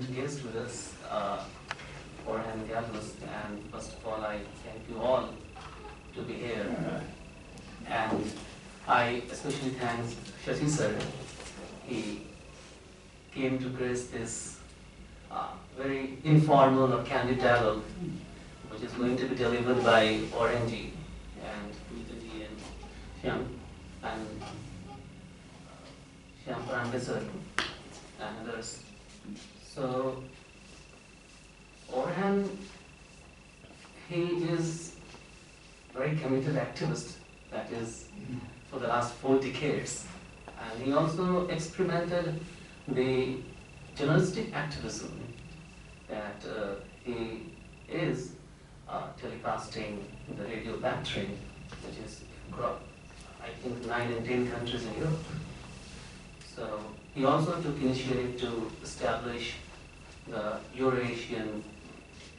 esteemed guest with us, Orhan Galjus, and first of all, I thank you all to be here. And I especially thank Shashi sir. He came to grace this very informal or candid dialogue, which is going to be delivered by Orhan ji and Pujita ji and Shyam Prande sir and others. So, Orhan, he is a very committed activist, that is, for the last 4 decades. And he also experimented the journalistic activism that he is telecasting the radio bantering, which is, I think, 9 and 10 countries in Europe. So he also took initiative to establish the Eurasian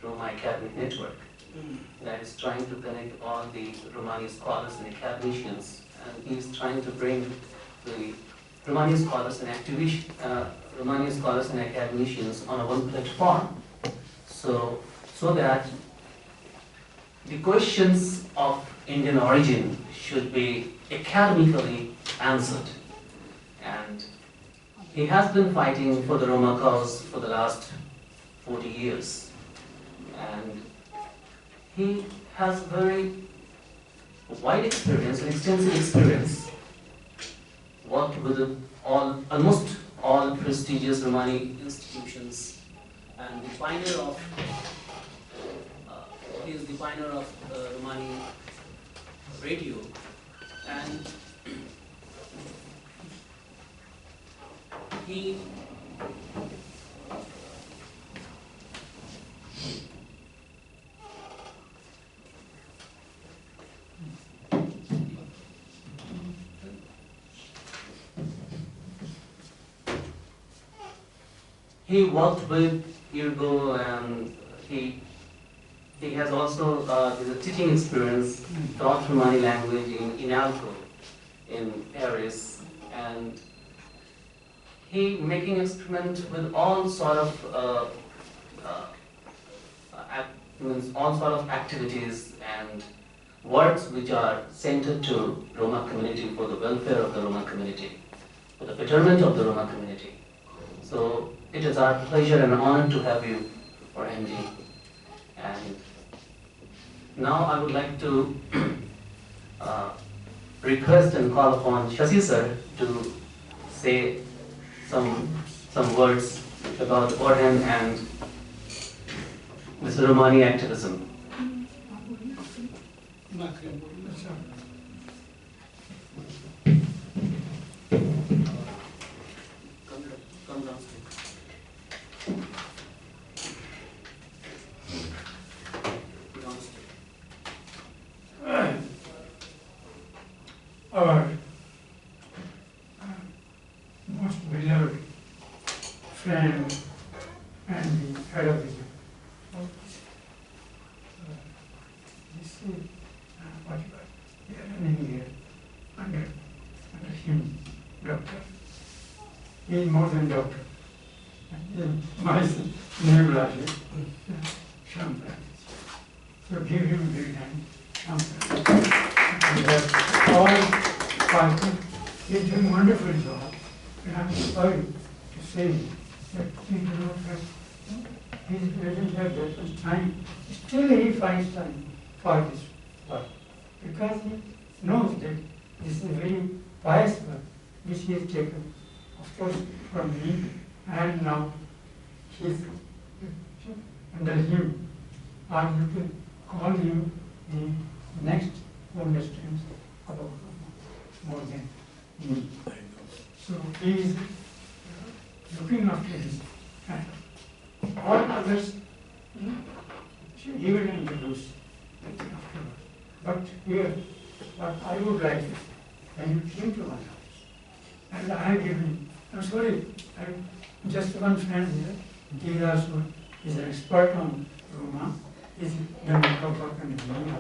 Roma academic network that is trying to connect all the Romani scholars and academicians, and he is trying to bring the Romani scholars and Romani scholars and academicians on a one platform, so that the questions of Indian origin should be academically answered. And he has been fighting for the Roma cause for the last 40 years. And he has very wide experience and extensive experience, worked with almost all prestigious Romani institutions, and the pioneer of, he is the pioneer of Romani radio. And he worked with Irgo, and he has also teaching experience, taught Romani language in Inalco in Paris, and he making experiment with all sort of activities and works which are centered to Roma community, for the welfare of the Roma community, for the betterment of the Roma community. So it is our pleasure and honor to have you, Orhan ji. And now I would like to request and call upon Shashi sir to say some words about Orhan and Mr. Romani activism. Our most beloved friend and the head of the this what you are running here under him, doctor. He is more than doctor. My name is Shampra. So give him a big hand, Shampra. All fighting. He is doing a wonderful job. And I'm sorry to say that he does not have, he doesn't have that much time. Still he finds time for this work. Because he knows that this is a very pious work which he has taken, of course, from me, and now he is under him. I will call you the next who understands about more than me. So he is looking after his family. All others, he will introduce afterwards. But here, what I would like is, when you came to my house, and I have given, I'm sorry, just one friend here, he also is an expert on Roma, he's done a lot of work on the Roma.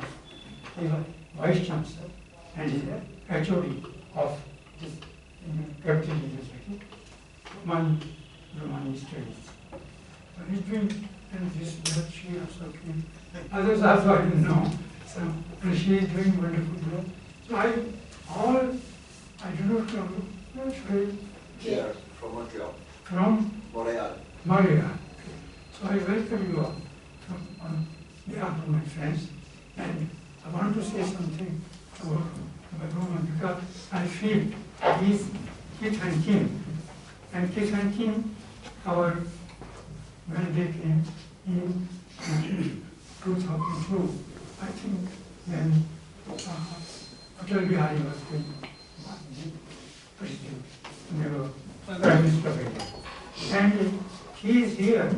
He's a vice chancellor and is a HOD of this capital university, Romani studies. What is doing? And this blood she also came. Others also I didn't know. So, and she is doing wonderful work. So I do not know. That's very. Here, from Montreal. From Montreal. Maria. So I welcome you all on behalf of my friends. And I want to say something to Roma because I feel he's kith and kin. And kith and kin, when they came in 2002, I think when Atal Bihari was the president, never Prime Minister of India. And he is here.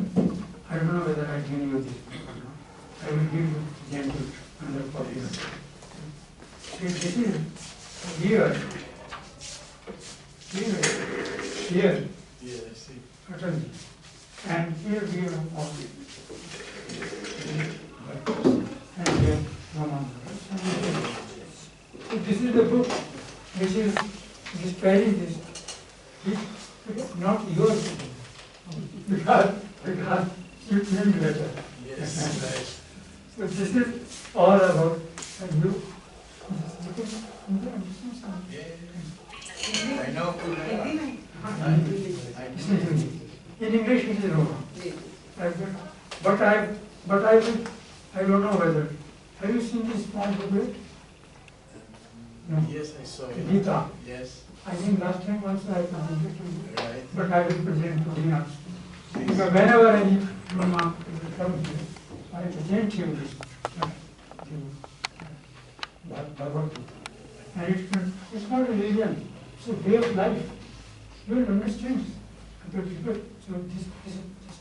I don't know whether I can use this or not. I will give you gentle under copy. See, this is here. Here. Yeah, I see. Atal. And here we have all and here Roma. So this is the book which is carrying this. It's not yours because you named better. Yes, right. So this is all about you. Yeah. I know. In English it is Roma. But I don't know whether. Have you seen this small booklet? No. Yes, I saw it. Gita. Yes. I think last time also I presented to you. Right. But I will present to you also. Because whenever any Roma will come here, I present him this. Bhagavad Gita. And it's not a religion, it's a way of life. You will understand. But people, so this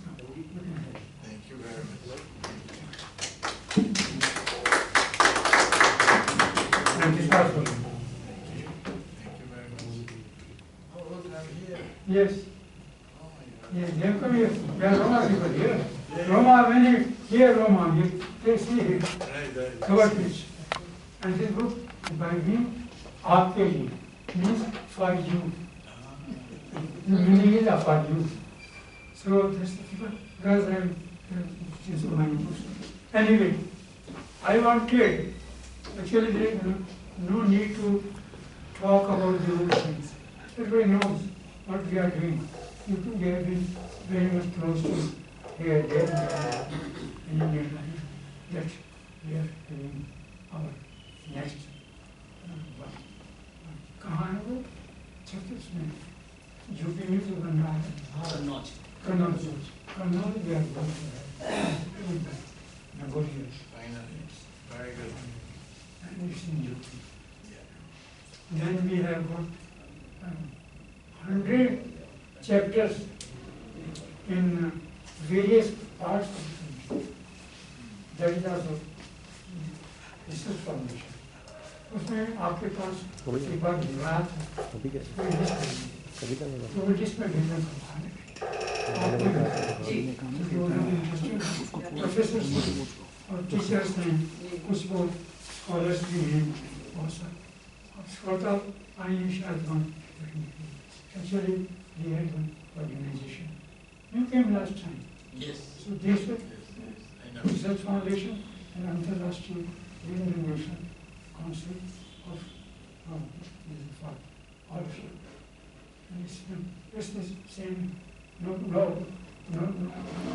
now. Thank you very much. And this also. Thank you. Thank you very much. Oh, look, I'm here. Yes. Oh my God. Yes, they come here. There are Roma people here. Roma, when you hear Roma, they see it. Right. Cover page. And this book is by me, Aapke Liye, means for you. The meaning is for you. So that's the people, because I'm just my books. Anyway, I wanted, actually there is no need to talk about the old things. Everybody knows what we are doing. We have been very much close to here, there, in India, that we are doing our next कहाँ है वो छत्तीस में UP में जो बन रहा है Kannauj Kannauj we are going to negotiate. Finally. Very good. And it's in UP. Yeah. Then we have got 100 chapters in various parts of the country. That is also research foundation. उसमें आपके पास एक बार भिजवाया था तो वो लिस्ट में भेजना प्रोफेसर और टीचर्स हैं कुछ वो स्कॉलर्स भी हैं बहुत सारे और श्रोता आएंगे शायद actually we had one organization. You came last time. Yes. So this was Yes, I know. Research Foundation and Antar-Rashtriya Nation Council of for all of you. And it's the same,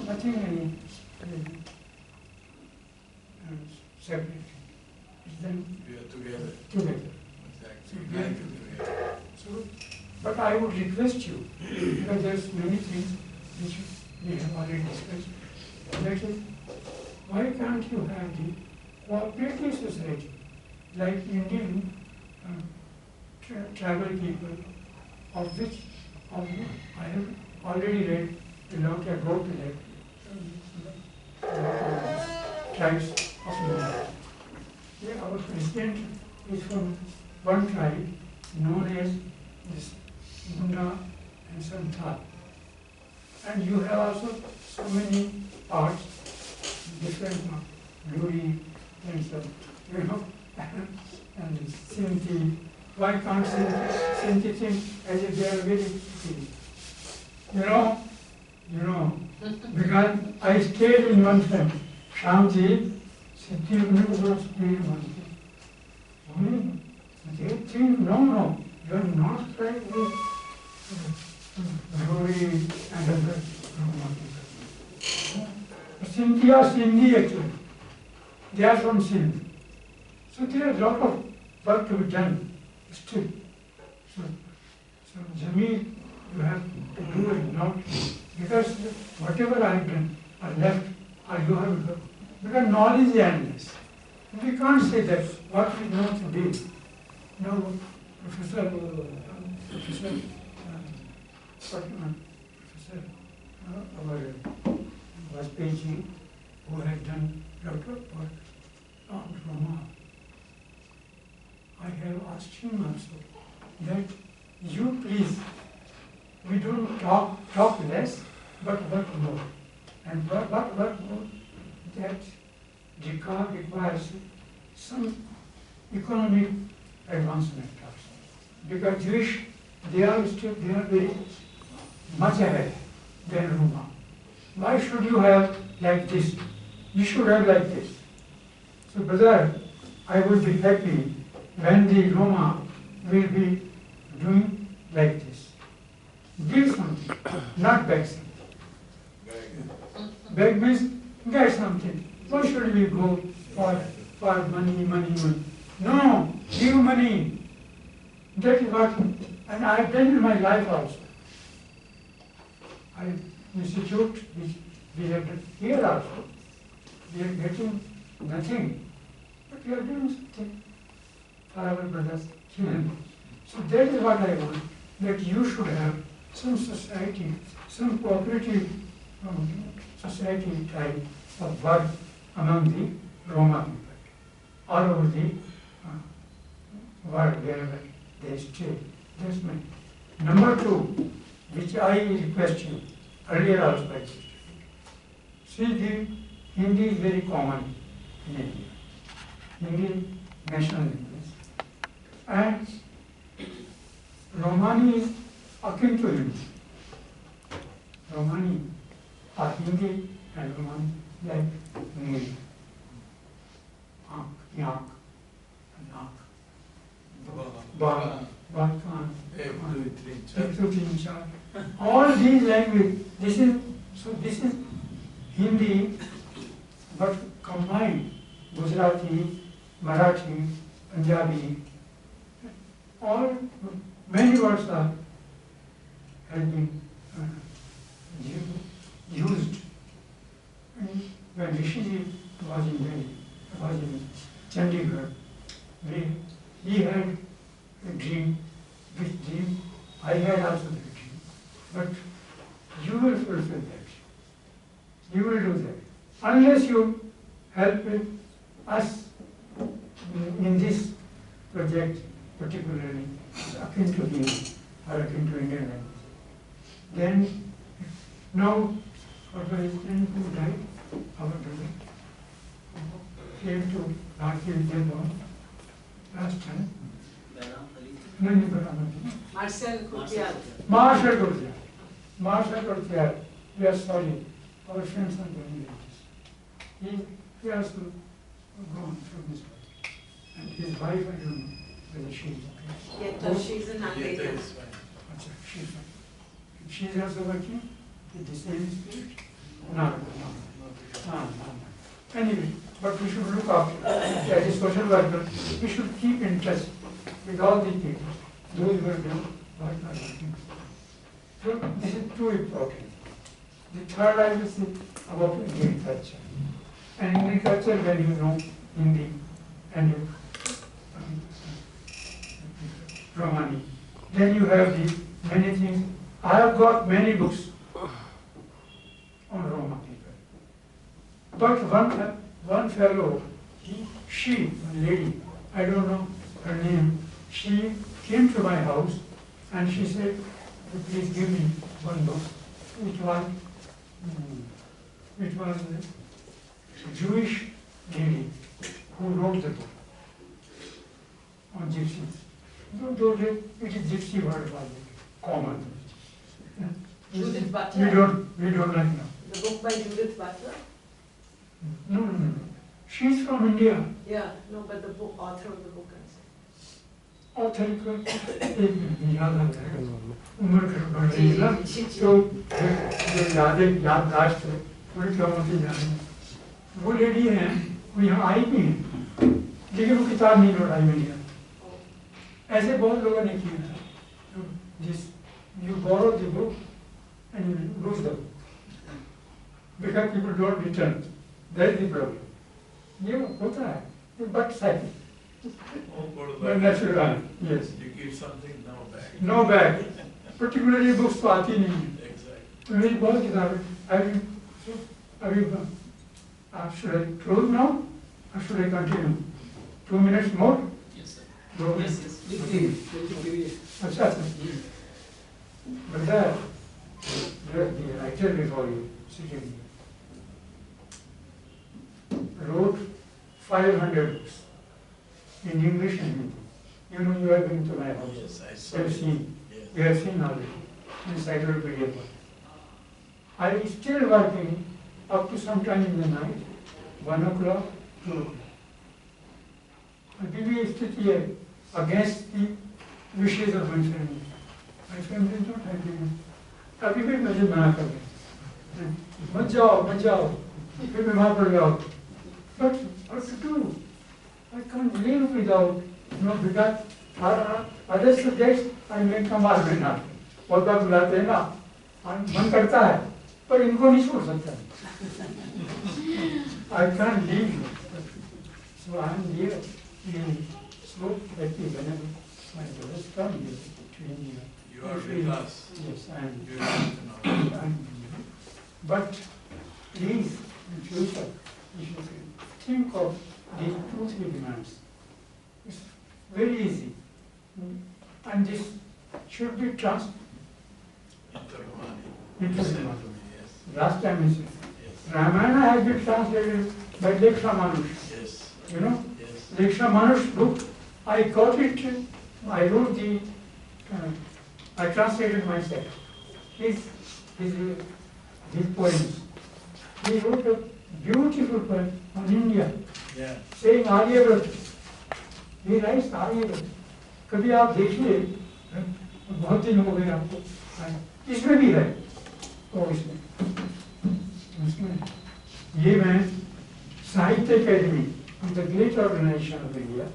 nothing any separate. It's them We are together. together. Exactly. United together. So, but I would request you, because there's many things which we have already discussed. That is, why can't you have the cooperative society, like Indian tribal people, of which I have already read a lot, I wrote tribes of India. Our president is from one tribe known as this Gunda and Santhal. And you have also so many parts, different Luri and some, and Sinti. Why can't Sinti think as if they are very free? you know, because I stayed in one friend, Shamji, Siddhi was they think, no, you are not trying to glory and other Cynthia, Sindhi actually. They are from Sindh. So there is a lot of work to be done still. So Jameel, you have to do it now, because whatever I have done or left, or you have done, because knowledge is endless. We can't say that what we know today. No, Professor was Vajpayee, who had done a lot of work on Roma. I have asked him also that you please, we don't talk less, but work more. And work more, that requires some economic advancement also. Because Jewish, they are very much ahead than Roma. Why should you have like this? You should have like this. So brother, I would be happy when the Roma will be doing like this. Give something, not beg something. Beg means get something. Why should we go for money? No, give money. That is what, and I have done in my life also. Institute which we have done here also. We are getting nothing, but we are doing something for our brothers here. So that is what I want, that you should have some society, some cooperative society type of work among the Roma people, all over the world wherever they stay. That's my number two, which I request you earlier also. See, the Hindi is very common in India. Hindi national language. And Romani is akin to Hindi. Romani are Hindi and Romani like Muli. Yak, Nak, Ba, Balkan, all these languages, this is Hindi, but combined Gujarati, Marathi, Punjabi, all many words have been used. And when Rishiji was in Delhi, was in Chandigarh, he had a dream, which dream I had also the dream. But you will fulfill that. You will do that. Unless you help us in this project, particularly akin to Hindi or akin to Indian language. Then, now, what was his name who died? Our brother came to Bharti last time. Marcel Courtial. Marshal Courtial. Marshal Courtial. We are sorry. Our friends are very religious. He has to go on from this world. And his wife, I don't know whether she is okay. Yes, she's in Hungarian. She's also working with the same spirit? No. Anyway, but we should look after, as a social worker, we should keep in touch with all the people, those who are doing what are working. So this is too important. The third I will say about Indian culture. And Indian culture, when you know Hindi and Romani, then you have the many things. I have got many books on Roma people. But one fellow, one lady, I don't know her name, she came to my house and she said, please give me one book. It was a Jewish lady who wrote the book on gypsies. It is gypsy word was common. Judith We Butler. don't like now. The book by Judith Butler. No. She's from India. Yeah, no, but the book, author of the book, I'm saying. Author को याद आता है उम्र बढ़ रही है ना तो जो याददाश्त है थोड़ी कम होती जा रही है वो लेडी है वो यहाँ आई भी है लेकिन वो किताब नहीं लौटाई मैंने ऐसे बहुत लोगों ने किया है जिस you borrow the book and you lose the book because people don't return. That is the problem. ये होता है but cycle. But natural, yes. You give something, no back. No back. Particularly books तो आती नहीं है. Exactly. तो मेरी बहुत किताब है. अभी should I close now or should I continue? 2 minutes more? Yes, sir. Go. Yes, yes. अच्छा अच्छा. But that the writer before you sitting here wrote 500 books in English and Hindi. You know, you have been to my house. Yes, I saw You have it. seen. Yes. You have seen already. Encyclopedia. I am still working up to sometime in the night, 1 o'clock, 2 o'clock. अभी भी स्थिति है against the wishes of my family. My family is not happy. अभी भी मुझे मना कर रहे हैं मत जाओ फिर बीमार पड़ जाओ but what to do? I can't live without, because other subjects I may come out में ना बहुत बार बुलाते हैं ना मन करता है पर इनको नहीं छोड़ सकता I can't leave you. So I am here in so happy whenever my brothers come here to India. You are with us. Yes, I am. You have to know. But please, in future, you should think of these 2-3 demands. It's very easy. And this should be transferred. Interromani. Last time I said, Yes. Ramayana has been translated by Leksha Manush. Yes. You know, Yes. Leksha Manush book, I got it, I wrote the, I translated myself. His poems. He wrote a beautiful poem on India, Yeah. saying Aryavrat. He writes Aryavrat. कभी आप देखिए, बहुत दिन हो गए आपको, इसमें भी है, तो इसमें ये मैं साहित्य academy, the great organization of India,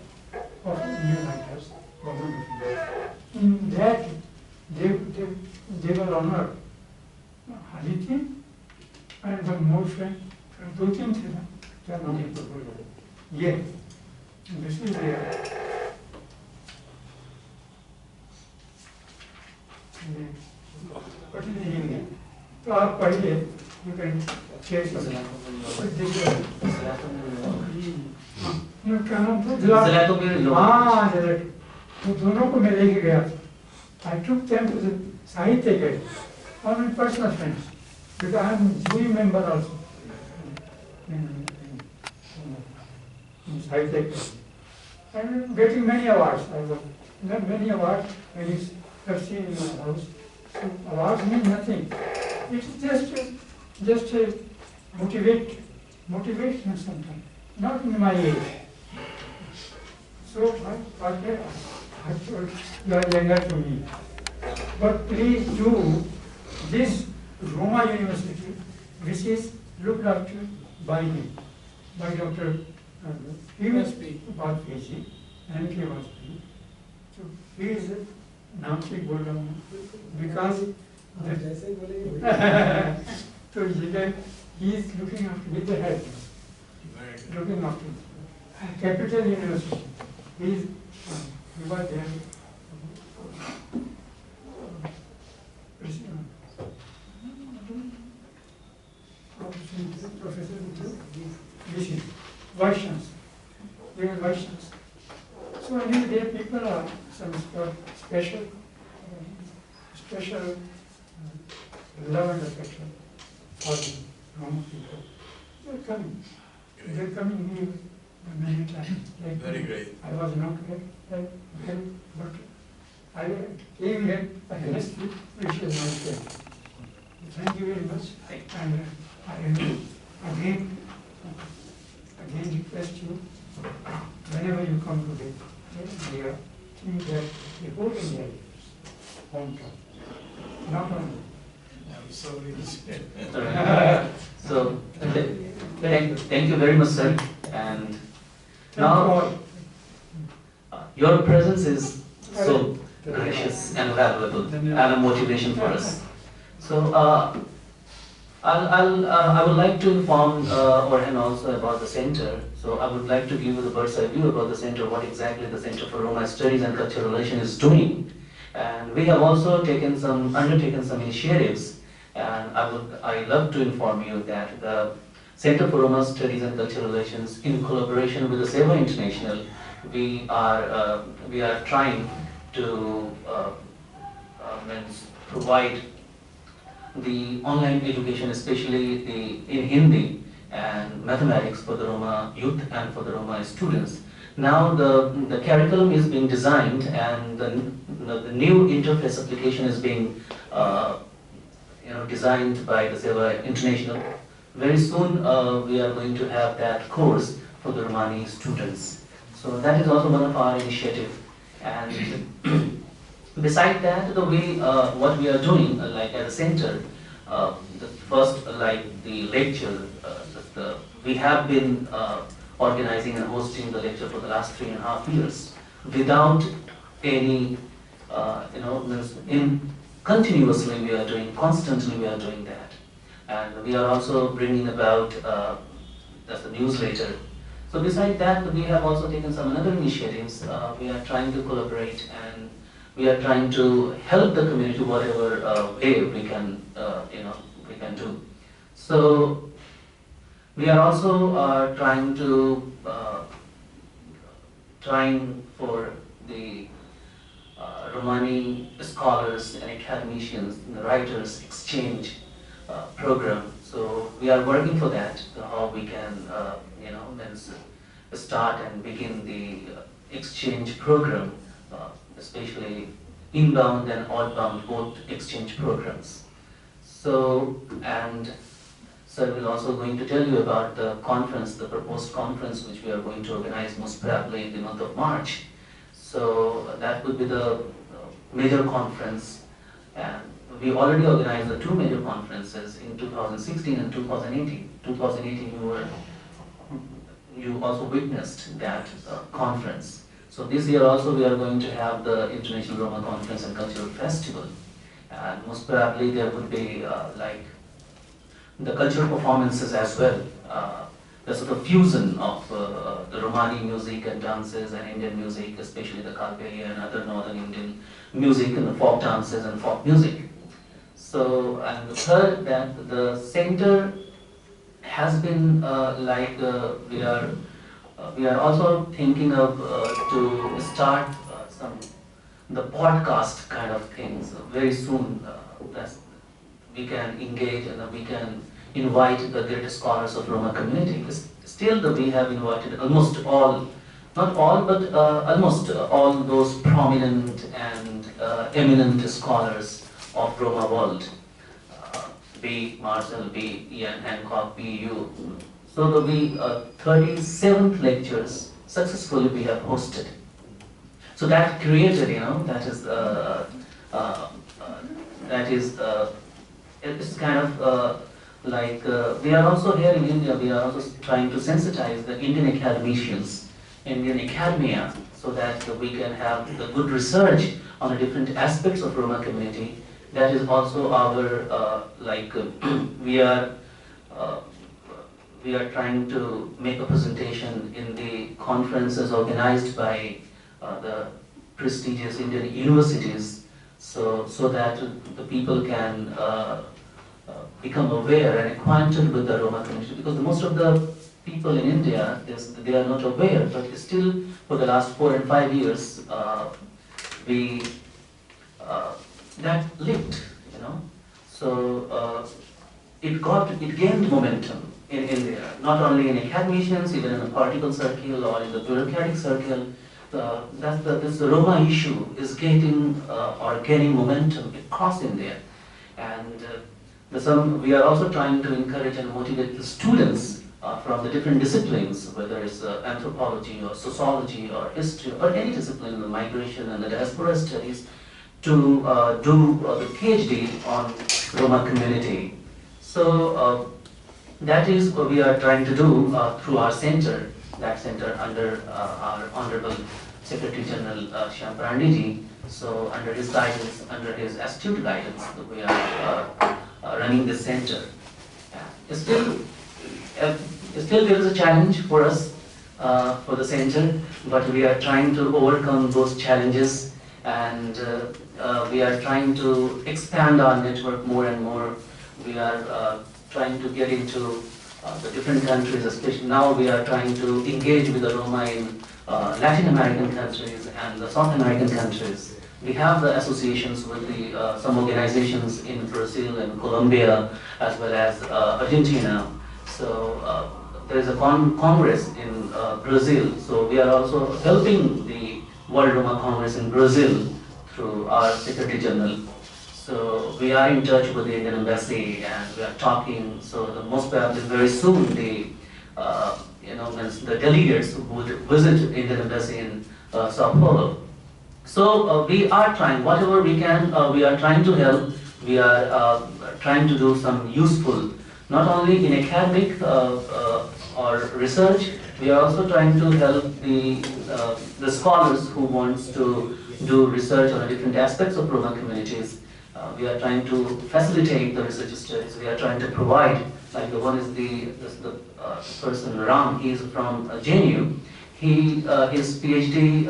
of Indian writers, government of India, in that they were honored. Haditi and one more friend, 2-3 थे ना, क्या नाम है तो बोलो, ये, this is there. What is the Hindi? तो आप पढ़िए, you can check it. क्या नाम था? Zlatomir हाँ, Zlatomir. तो दोनों को मैं लेके गया. I took them to the साहित्य academy. All my personal friends, because I am a jury member also in Sahitya Academy. And getting many awards. I got many awards when you have seen in my house. So awards mean nothing. It's just a motivation sometimes, not in my age. So I told you are younger to me. But please do this Roma University, which is looked after by him, by Dr. He was about PhD, and he was PhD. So he is नाम से बोल रहा हूँ, because so he is looking after with the head, looking after Capital University. He was there. Professor Vice Chancellor. They were Vice Chancellor. So anyway, there people are some special love and affection for the Roma people. They're coming. They're coming here many times. Like Very great. I was not here, but I came here honestly, which is my friend. Thank you very much. And I again request you, whenever you come to India, think that the whole India is hometown, not only. I'm sorry to say. So, thank you very much, sir. And now, your presence is so gracious and valuable and a motivation for us. So, I would like to inform Orhan also about the center. So, I would like to give you the bird's eye view about the center, what exactly the Center for Roma Studies and Cultural Relations is doing. And we have also undertaken some initiatives. And I love to inform you that the Center for Roma Studies and Cultural Relations, in collaboration with the Seva International, we are trying to provide the online education, especially in Hindi and mathematics for the Roma youth and for the Roma students. Now the curriculum is being designed and the new interface application is being designed by the Seva International. Very soon we are going to have that course for the Romani students. So that is also one of our initiatives. And beside that, what we are doing, like at the center, the first, like the lecture, we have been organizing and hosting the lecture for the last 3.5 years without any, continuously we are doing, constantly we are doing that. And we are also bringing about the newsletter. So beside that, we have also taken some other initiatives. We are trying to collaborate and we are trying to help the community whatever way we can, we can do. So we are also trying for the Romani scholars and academicians, the writers exchange program. So we are working for that, how we can, start and begin the exchange program, especially inbound and outbound, both exchange programs. So, and sir will also going to tell you about the conference, the proposed conference, which we are going to organize most probably in the month of March. So that would be the major conference, and we already organized the 2 major conferences in 2016 and 2018. 2018 you also witnessed that conference. So this year also we are going to have the International Roma Conference and Cultural Festival, and most probably there would be like the cultural performances as well. The sort of fusion of the Romani music and dances and Indian music, especially the Kalpeli and other northern Indian music and the folk dances and folk music. So, and the third, that the center has been we are also thinking of to start the podcast kind of things very soon. We can engage and we can invite the greatest scholars of Roma community. Still, we have invited almost all, not all, but almost all those prominent and eminent scholars of Roma world. B. Marcel, B. Ian Hancock, B. you. So the 37th lectures successfully we have hosted. So that created, it's kind of like we are also here in India. We are also trying to sensitize the Indian academicians, Indian academia, so that we can have the good research on the different aspects of Roma community. That is also our we are trying to make a presentation in the conferences organized by the prestigious Indian universities, so that the people can become aware and acquainted with the Roma community, because most of the people in India, they are not aware, but still for the last 4 and 5 years that lived, So it gained momentum in India, not only in academicians, even in the political circle or in the bureaucratic circle. This Roma issue is gaining momentum across India, and We are also trying to encourage and motivate the students from the different disciplines, whether it's anthropology or sociology or history or any discipline in the migration and the diaspora studies, to do the PhD on Roma community. So that is what we are trying to do through our center, that center under our Honorable Secretary General Shyam Pandiji. So under his guidance, under his astute guidance, we are running this center. Still there is a challenge for us for the center, but we are trying to overcome those challenges, and we are trying to expand our network more and more. We are trying to get into the different countries, especially now we are trying to engage with the Roma in Latin American countries and the South American countries. We have the associations with some organizations in Brazil and Colombia, as well as Argentina. So there is a congress in Brazil. So we are also helping the World Roma Congress in Brazil through our Secretary General. So we are in touch with the Indian Embassy and we are talking. So the most probably very soon the the delegates would visit Indian Embassy in Sao Paulo. So we are trying, whatever we can, we are trying to help. We are trying to do some useful, not only in academic or research, we are also trying to help the scholars who wants to do research on different aspects of Roma communities. We are trying to facilitate the research studies. We are trying to provide, like the one is the person Ram, he is from JNU. His PhD,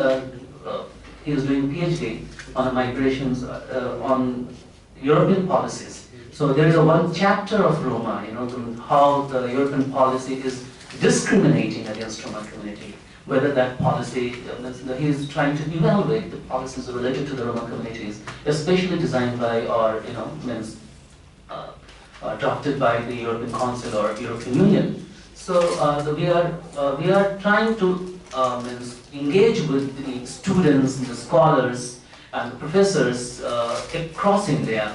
he is doing PhD on migrations on European policies. So there is one chapter of Roma, how the European policy is discriminating against Roma community. Whether that policy, he is trying to evaluate the policies related to the Roma communities, especially designed by or drafted by the European Council or European Union. So we are trying to engage with the students, the scholars, and the professors across India,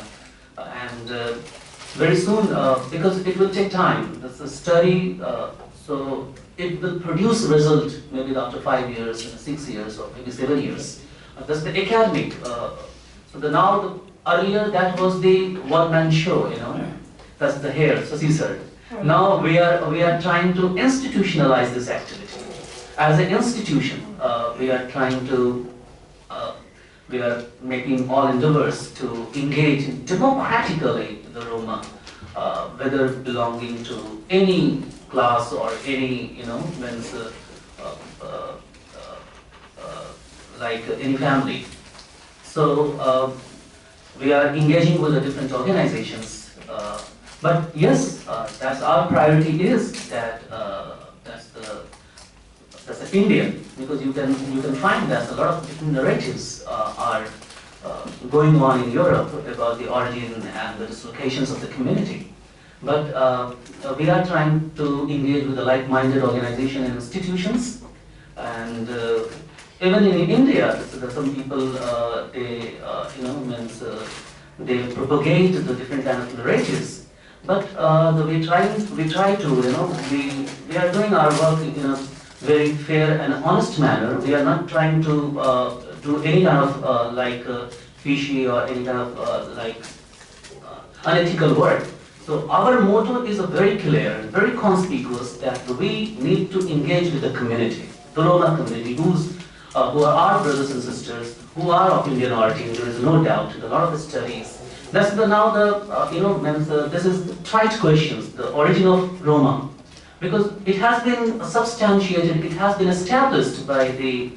and very soon, because it will take time. That's a study, so it will produce a result maybe after 5 years, 6 years, or maybe 7 years. That's the academic. Earlier that was the one-man show, That's the hair, so Caesar. Now we are trying to institutionalize this activity. As an institution, we are trying to, we are making all endeavors to engage democratically the Roma, whether belonging to any class or any, like any family. So we are engaging with the different organizations. But yes, that's our priority is that that's the Indian, because you can find that a lot of different narratives are going on in Europe about the origin and the dislocations of the community. But we are trying to engage with the like-minded organizations and institutions, and even in India, some people they propagate the different kind of narratives. But we try to we are doing our work in a very fair and honest manner. We are not trying to do any kind of fishy or any kind of unethical work. So our motto is very clear, very conspicuous, that we need to engage with the community, the Roma community, who are our brothers and sisters, who are of Indian origin. There is no doubt. A lot of studies. That's this is the trite questions, the origin of Roma, because it has been substantiated, it has been established by the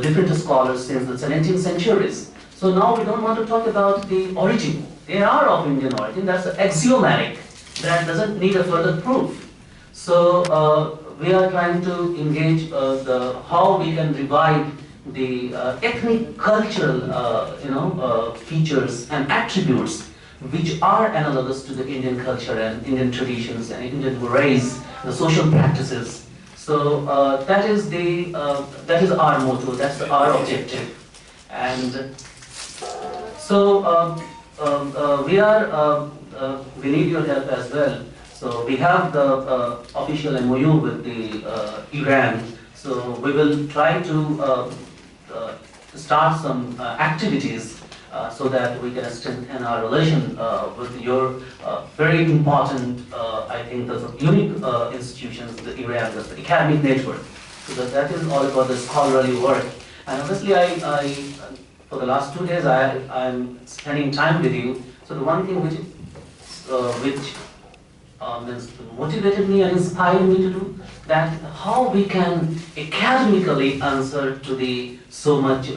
different scholars since the 17th centuries. So now we don't want to talk about the origin. They are of Indian origin. That's axiomatic. That doesn't need a further proof. So we are trying to engage how we can revive the ethnic cultural features and attributes which are analogous to the Indian culture and Indian traditions and Indian mores, the social practices. So that is our motto, that's our objective. And so we are we need your help as well. So we have the official MOU with the Iran. So we will try to start some activities so that we can strengthen our relation with your very important, I think, there's a unique institutions, the Iran, the academic network. So that is all about the scholarly work. And obviously, I for the last 2 days, I'm spending time with you. So the one thing which motivated me and inspired me to do that, how we can academically answer to the so much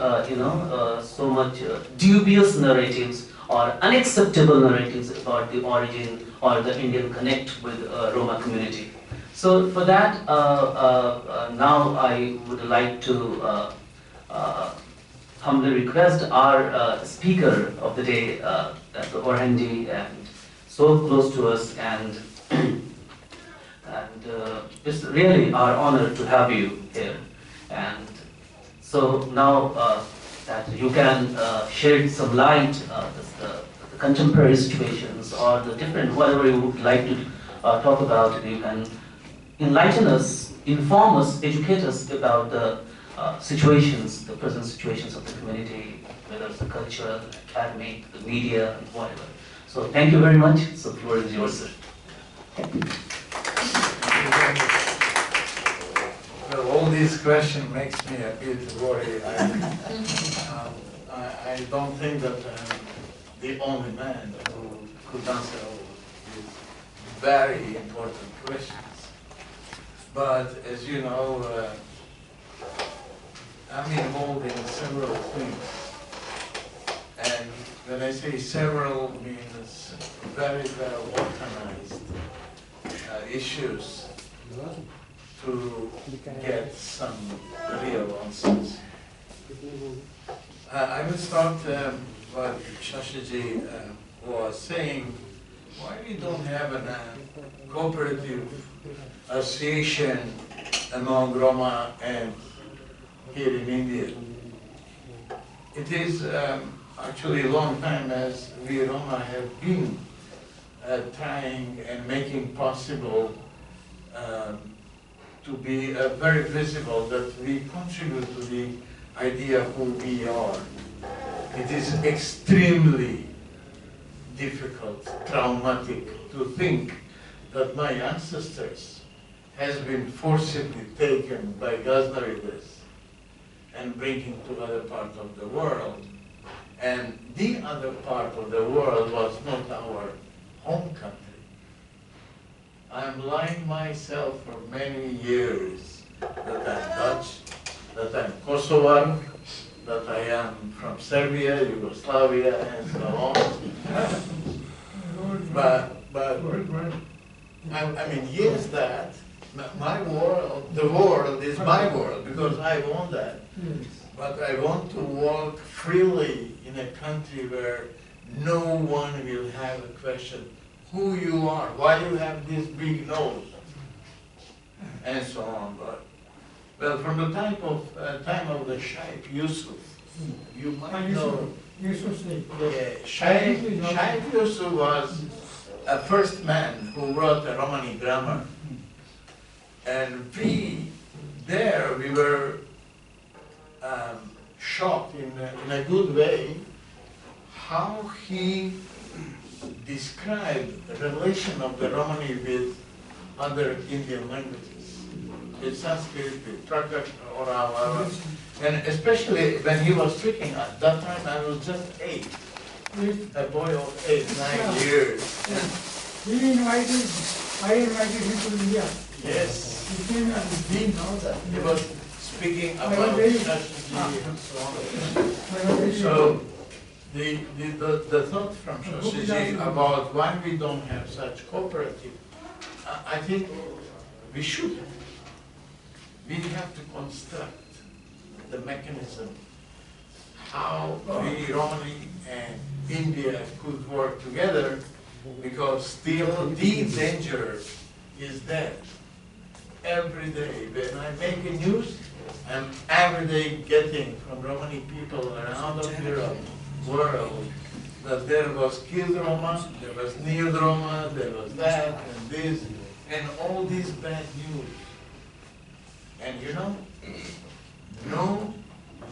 dubious narratives or unacceptable narratives about the origin or the Indian connect with Roma community. So for that, now I would like to humbly request our speaker of the day, Dr. Orhan ji, and so close to us, and it's really our honor to have you here. And so now that you can shed some light, the contemporary situations or the different, whatever you would like to talk about, you can enlighten us, inform us, educate us about the situations, the present situations of the community, whether it's the cultural, academic, the media, and whatever. So thank you very much. So the floor is yours, sir. Well, all these questions makes me a bit worried. I don't think that I'm the only man who could answer all these very important questions. But as you know, I'm involved in several things. And when I say several, means very well organized issues to get some real answers. I will start what Shashiji was saying. Why we don't have a cooperative association among Roma and here in India? It is actually a long time as we Roma have been trying and making possible to be very visible, that we contribute to the idea of who we are. It is extremely difficult, traumatic to think that my ancestors has been forcibly taken by Ghaznavides and bringing to other part of the world. And the other part of the world was not our home country. I'm lying myself for many years that I'm Dutch, that I'm Kosovan, that I am from Serbia, Yugoslavia, and so on. But I mean, yes, that my world, the world is my world because I want that. But I want to walk freely in a country where no one will have a question who you are, why you have this big nose, and so on. But, well, from the time of the Shaykh Yusuf, you might know. Shaykh Yusuf was a first man who wrote a Romani grammar, and we were shocked in a good way how he described the relation of the Romani with other Indian languages, with Sanskrit, with Prakrit, or however. And especially when he was speaking, at that time I was just 8, a boy of 8, 9 years. I invited him to India. Yes, He came and we know that. He was speaking about Shashiji and so on. So the thought from Shashiji about why we don't have such cooperative, I think we should have. We have to construct the mechanism how we, Romani and India, could work together, because still the danger is there. Every day, when I make a news, I'm every day getting from Romani people around the world that there was killed Roma, there was near Roma, there was that and this, and all this bad news. And you know, no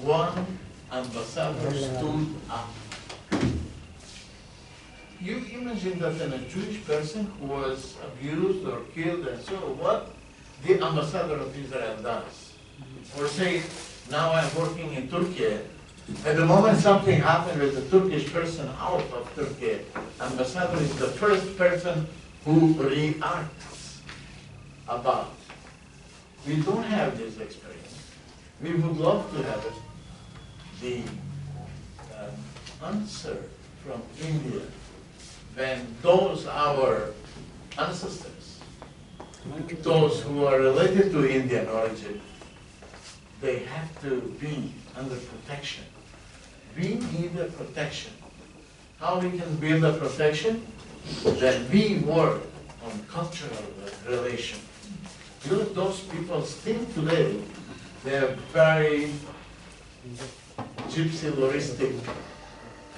one ambassador stood up. You imagine that a Jewish person who was abused or killed and so what the ambassador of Israel does. Or say, now I'm working in Turkey. At the moment something happened with a Turkish person out of Turkey, ambassador is the first person who reacts about. We don't have this experience. We would love to have it. The answer from India, when those our ancestors, those who are related to Indian origin, they have to be under protection. We need a protection. How we can build a protection? Then we work on cultural relation. You know, those people still today, they have very gypsy-loristic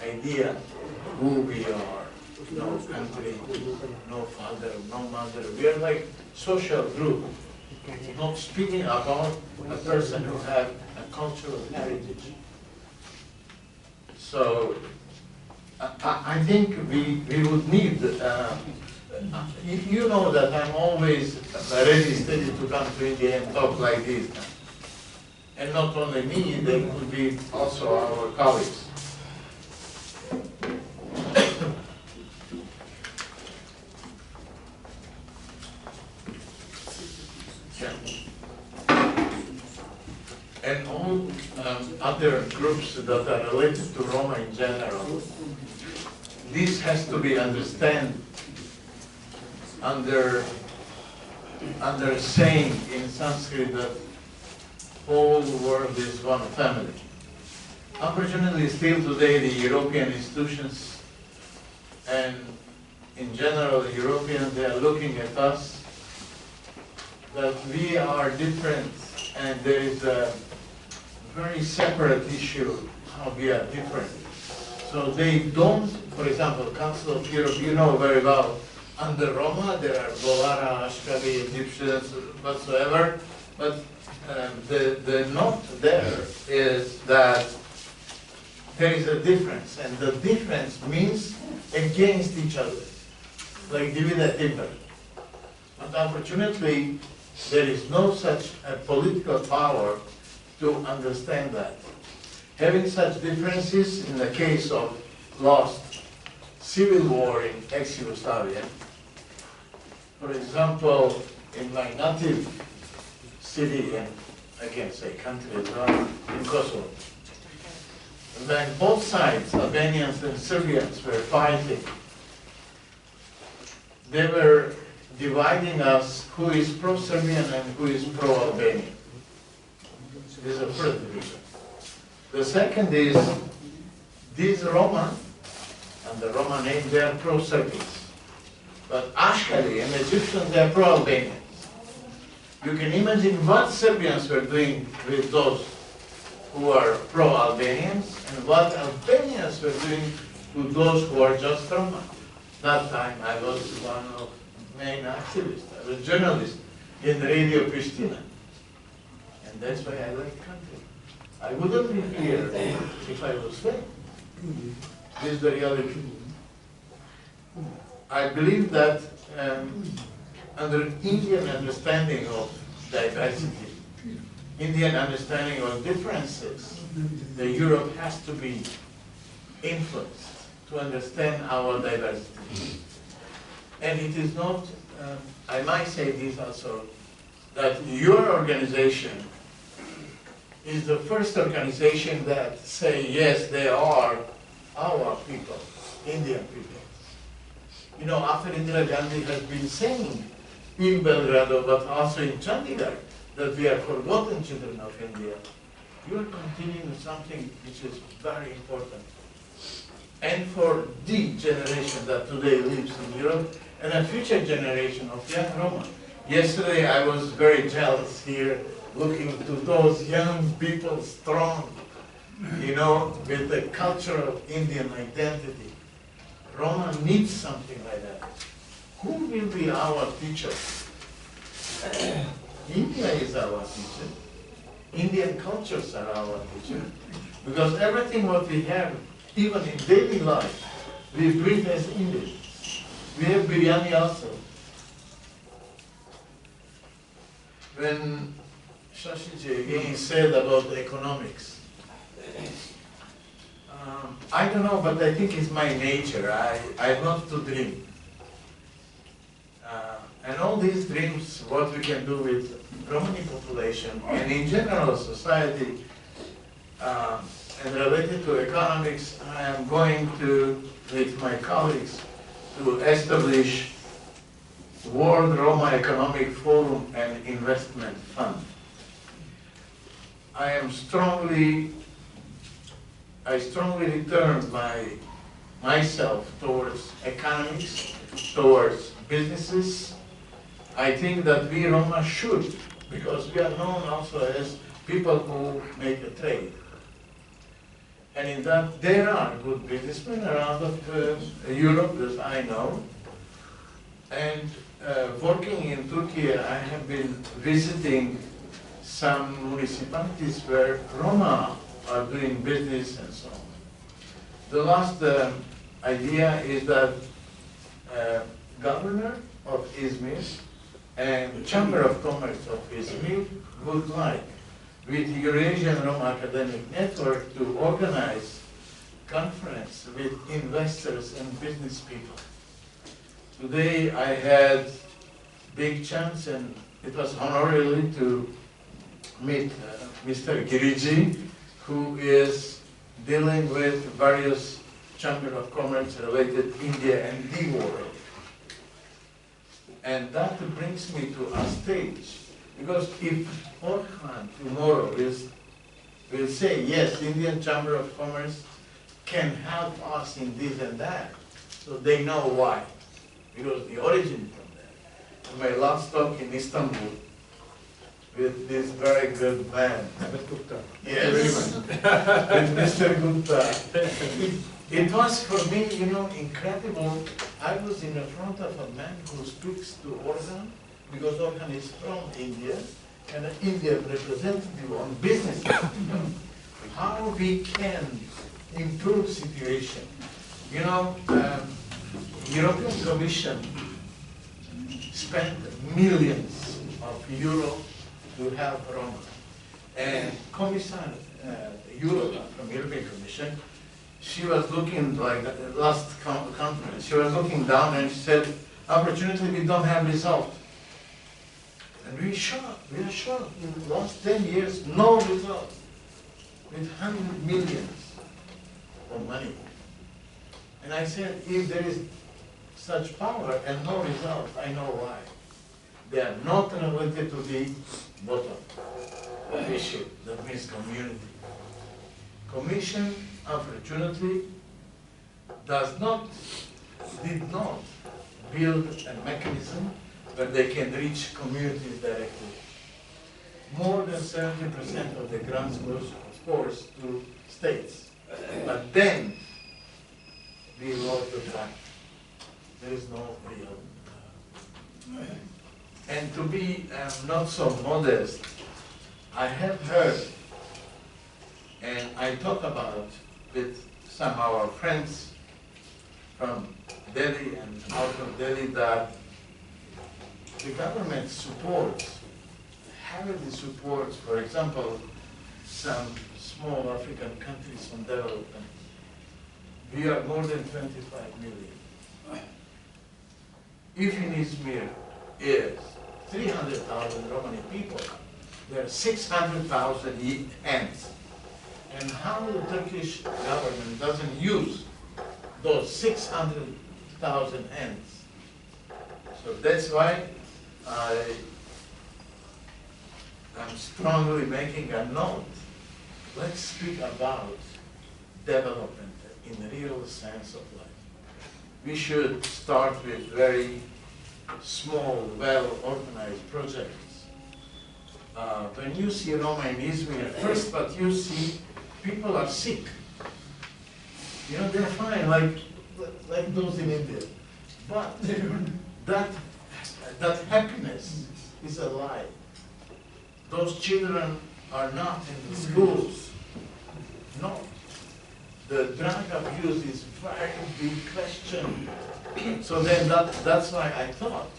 idea who we are. No country, no father, no mother. We are like social group. Not speaking about a person who has a cultural heritage. So I think we would need, you know that I'm always ready, steady to come to India and talk like this. And not only me, there could be also our colleagues. And all other groups that are related to Roma in general, this has to be understood under saying in Sanskrit that whole world is one family. Unfortunately, still today the European institutions and in general the Europeans, they are looking at us that we are different and there is a very separate issue how we are different. So they don't, for example, Council of Europe, you know very well, under Roma there are Bolara, Ashkabi, Egyptians, whatsoever, but the note there is that there is a difference, and the difference means against each other, like divide and timber. But unfortunately, there is no such political power to understand that. Having such differences in the case of lost civil war in ex-Yugoslavia, for example, in my native city, and I can say country as well, in Kosovo, when both sides, Albanians and Serbians, were fighting, they were dividing us who is pro-Serbian and who is pro-Albanian. This is the first division. The second is, these Roma, and the Roma name, they are pro-Serbians. But Ashkali and Egyptians, they are pro-Albanians. You can imagine what Serbians were doing with those who are pro-Albanians and what Albanians were doing to those who are just Roma. That time I was one of the main activists. I was a journalist in Radio Pristina. And that's why I like country. I wouldn't be here if I was there. This is the reality. I believe that under Indian understanding of diversity, Indian understanding of differences, the Europe has to be influenced to understand our diversity. And it is not, I might say this also, that your organization is the first organization that say, yes, they are our people, Indian people. You know, after Indira Gandhi has been saying in Belgrado, but also in Chandigarh, that we are forgotten children of India, you are continuing something which is very important. And for the generation that today lives in Europe, and a future generation of young Roma. Yesterday I was very jealous here, looking to those young people strong, you know, with the cultural Indian identity. Roma needs something like that. Who will be our teacher? India is our teacher. Indian cultures are our teacher. Because everything what we have, even in daily life, we bring as Indians. We have biryani also. When Shashiji again said about the economics, I don't know, but I think it's my nature. I love to dream. And all these dreams, what we can do with Romani population and in general society, and related to economics, I am going to, with my colleagues, to establish World Roma Economic Forum and Investment Fund. I strongly return myself towards economics, towards businesses. I think that we Roma should, because we are known also as people who make a trade. And in that, there are good businessmen around Europe, as I know. And working in Turkey, I have been visiting some municipalities where Roma are doing business and so on. The last idea is that governor of Izmir and Chamber of Commerce of Izmir would like, with Eurasian Roma Academic Network, to organize conference with investors and business people. Today I had big chance, and it was honorary to meet Mr. Giriji, who is dealing with various Chamber of Commerce related India and the world. And that brings me to a stage, because if Orhan tomorrow will say, yes, Indian Chamber of Commerce can help us in this and that, so they know why, because the origin from that. And my last talk in Istanbul with this very good man. Yes, with Mr. Gupta. It was for me, you know, incredible. I was in the front of a man who speaks to Orhan, because Orhan is from India, and an Indian representative on business. How we can improve situation. You know, European Commission spent millions of euros to help Roma. And Commissar Europe from European Commission, she was looking, like the last conference, she was looking down and she said, unfortunately we don't have result. And we are shocked. In the last 10 years, no result. With 100 millions of money. And I said, if there is such power and no result, I know why. They are not related to the bottom issue, that means community. Commission, unfortunately, did not build a mechanism where they can reach communities directly. More than 70% of the grants goes, of course, to states. But then, we lost the track. There is no real. And to be not so modest, I have heard, and I talk about with some of our friends from Delhi and out of Delhi, that the government supports, heavily supports, for example, some small African countries on development. We are more than 25 million. If in Izmir is 300,000 Romani people, there are 600,000 hands. And how the Turkish government doesn't use those 600,000 hands? So that's why I'm strongly making a note. Let's speak about development in the real sense of life. We should start with very small, well-organized projects. When you see Roma in Izmir, first what you see, people are sick. You know, they're fine, like like those in India. But that happiness is a lie. Those children are not in the schools. No. The drug abuse is a very big question. So then that's why I thought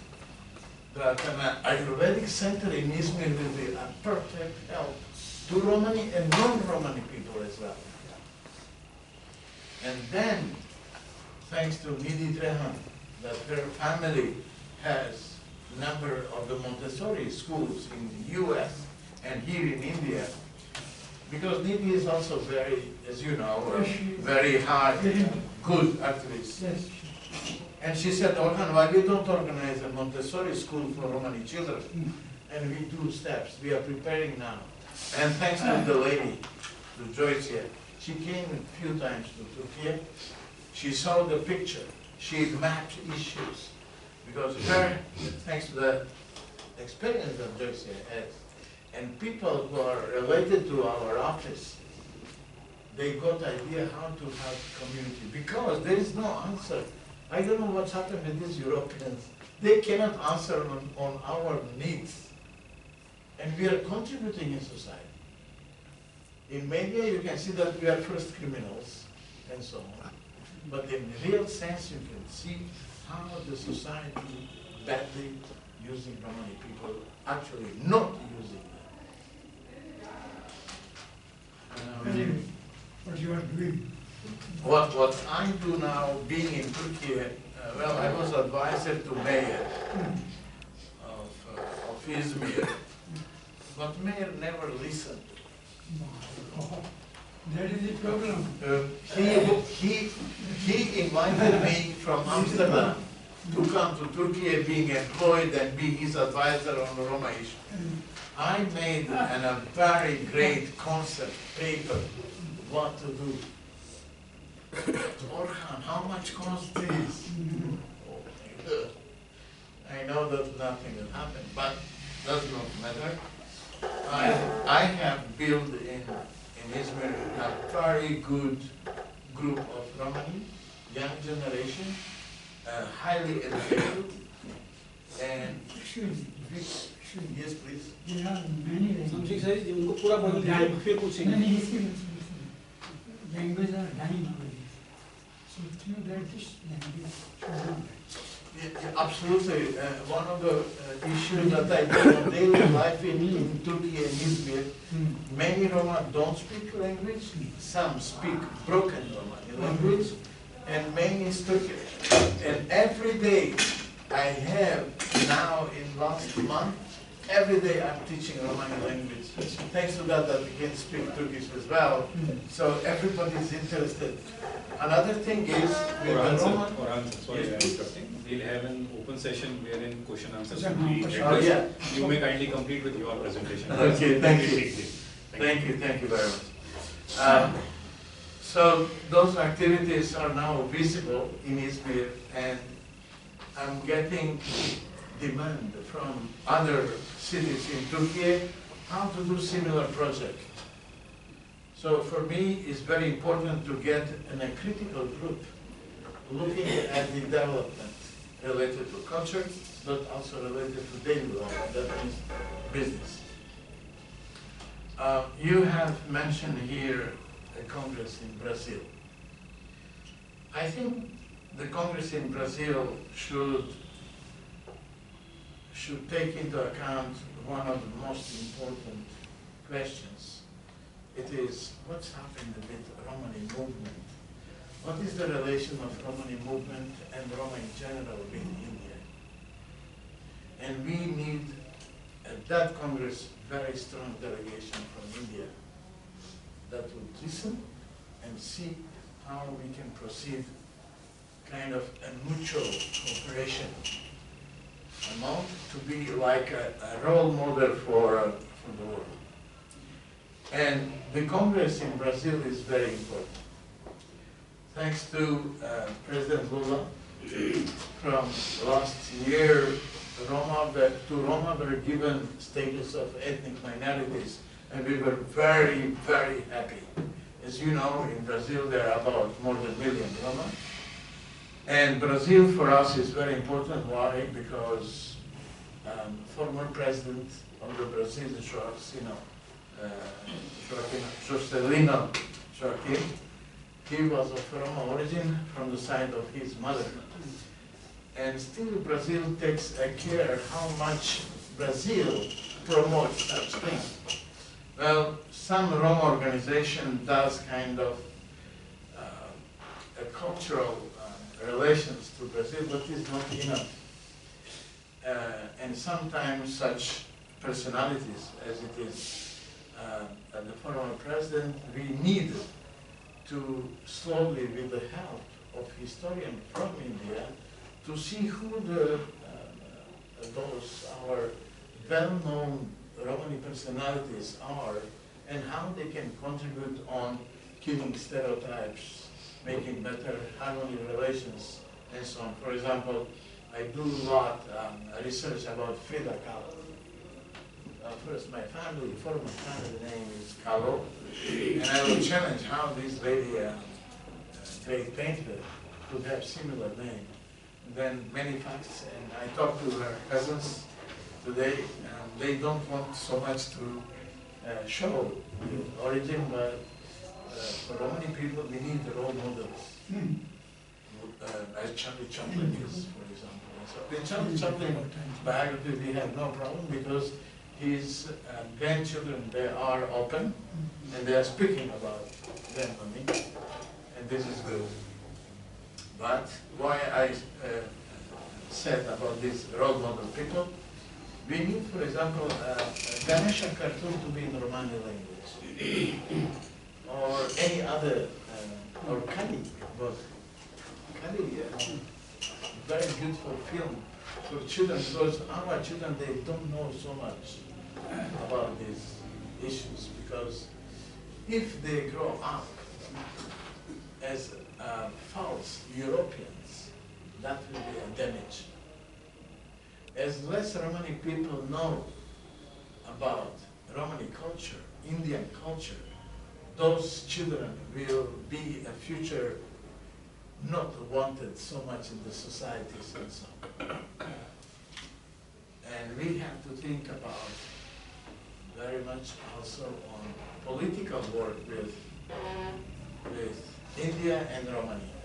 that an Ayurvedic center in Izmir will be a perfect help to Romani and non-Romani people as well. And then, thanks to Nidhi Trehan, that her family has a number of the Montessori schools in the US and here in India, because Nidhi is also very, as you know, a very hard, good actress. Yes. And she said, Orhan, why we don't organize a Montessori school for Romani children? And we do steps. We are preparing now. And thanks to the lady, to Joyce here, she came a few times to Turkey. She saw the picture. She mapped issues. Because her, thanks to the experience that Joyce here has, and people who are related to our office, they got idea how to help community. Because there is no answer. I don't know what's happened with these Europeans. They cannot answer on our needs. And we are contributing in society. In media, you can see that we are first criminals and so on. But in real sense, you can see how the society badly using Romani people, actually not using them. What you are doing? What I do now, being in Turkey, well, I was advisor to mayor of Izmir, but mayor never listened. That is the problem. He invited me from Amsterdam to come to Turkey being employed and be his advisor on the Roma issue. I made a very great concept paper, what to do. Orhan, how much cost this? Oh, I know that nothing will happen, but does not matter. I have built in Izmir a very good group of Romani, young generation, highly educated, and yes, please. There are many समझिए languages. Sir जी उनको पूरा बदल दिया फिर पूछेंगे Many languages are dying nowadays. So you that this language should not die. Yeah, absolutely. One of the issues that I do in daily life in Turkey and Izmir, many Roma don't speak language, some speak broken Romani language, and many is Turkish. And every day I have now in last month, every day I'm teaching Romani language. Thanks to that we can speak Turkish as well. So everybody is interested. Another thing is with the Roman. Sorry, I'm interrupting. We'll have an open session wherein question answers will Oh, be Oh, yeah. You may kindly complete with your presentation. Okay, thank you. Thank you very much. So those activities are now visible in Izmir, and I'm getting demand from other cities in Turkey how to do similar projects. So for me, it's very important to get a critical group looking at the development related to culture, but also related to daily life, that means business. You have mentioned here a Congress in Brazil. I think the Congress in Brazil should take into account one of the most important questions. It is, what's happened with the Romani movement? What is the relation of Romani movement and Roma in general with India? And we need, at that Congress, very strong delegation from India that would listen and see how we can proceed kind of a mutual cooperation amount to be like a role model for the world. And the Congress in Brazil is very important. Thanks to President Lula, from last year, Roma were given status of ethnic minorities, and we were very, very happy. As you know, in Brazil there are about more than 1 million Roma, And Brazil for us is very important. Why? Because former president of the Brazil, Juscelino Joaquim, he was of Roma origin from the side of his mother. And still Brazil takes a care how much Brazil promotes such things. Well, some Roma organization does kind of a cultural relations to Brazil, but it's not enough. And sometimes such personalities as it is the former president, we need to slowly, with the help of historians from India, to see who those our well-known Romani personalities are and how they can contribute on killing stereotypes, making better harmony relations, and so on. For example, I do a lot research about Frida Kahlo. First, my former family name is Kahlo, and I will challenge how this lady, great painter, could have similar name. And then many facts, and I talked to her cousins today, and they don't want so much to show the origin, but for Romani people, we need role models. As Charlie Chaplin is, for example. So in Charlie Chaplin biography, we have no problem because his grandchildren, they are open and they are speaking about them, and this is good. But why I said about these role model people, we need, for example, a Ganesha cartoon to be in Romani language, or any other, or candid book. Candid, very beautiful film for children, because our children, they don't know so much about these issues, because if they grow up as false Europeans, that will be a damage. As less Romani people know about Romani culture, Indian culture, those children will be a future not wanted so much in the societies and so on. And we have to think about very much also on political work with India and Romania.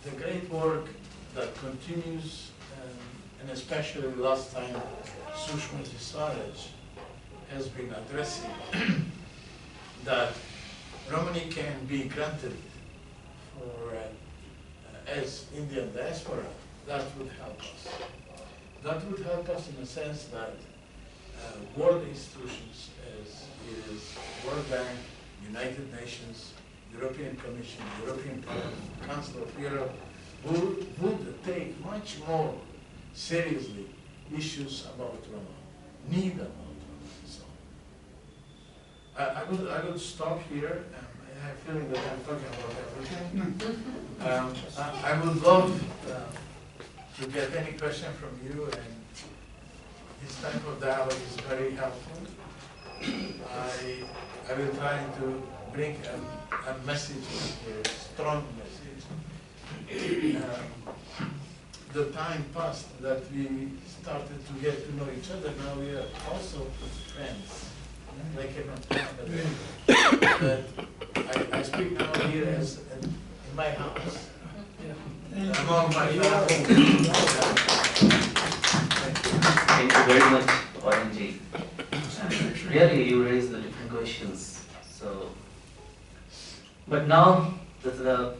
The great work that continues, and especially last time Sushma Swaraj has been addressing that Romani can be granted for as Indian diaspora, that would help us. That would help us in the sense that world institutions as is World Bank, United Nations, European Commission, European Parliament, Council of Europe would take much more seriously issues about Roma, need about Roma, so I will stop here. I have a feeling that I'm talking about everything. I would love to get any question from you, and this type of dialogue is very helpful. I will try to bring a message, a strong message. The time passed that we started to get to know each other. Now we are also friends. I cannot talk about that. I speak now here as in my house. Among my family. Thank you very much, Orhan ji. Really, you raised the different questions. So, but now the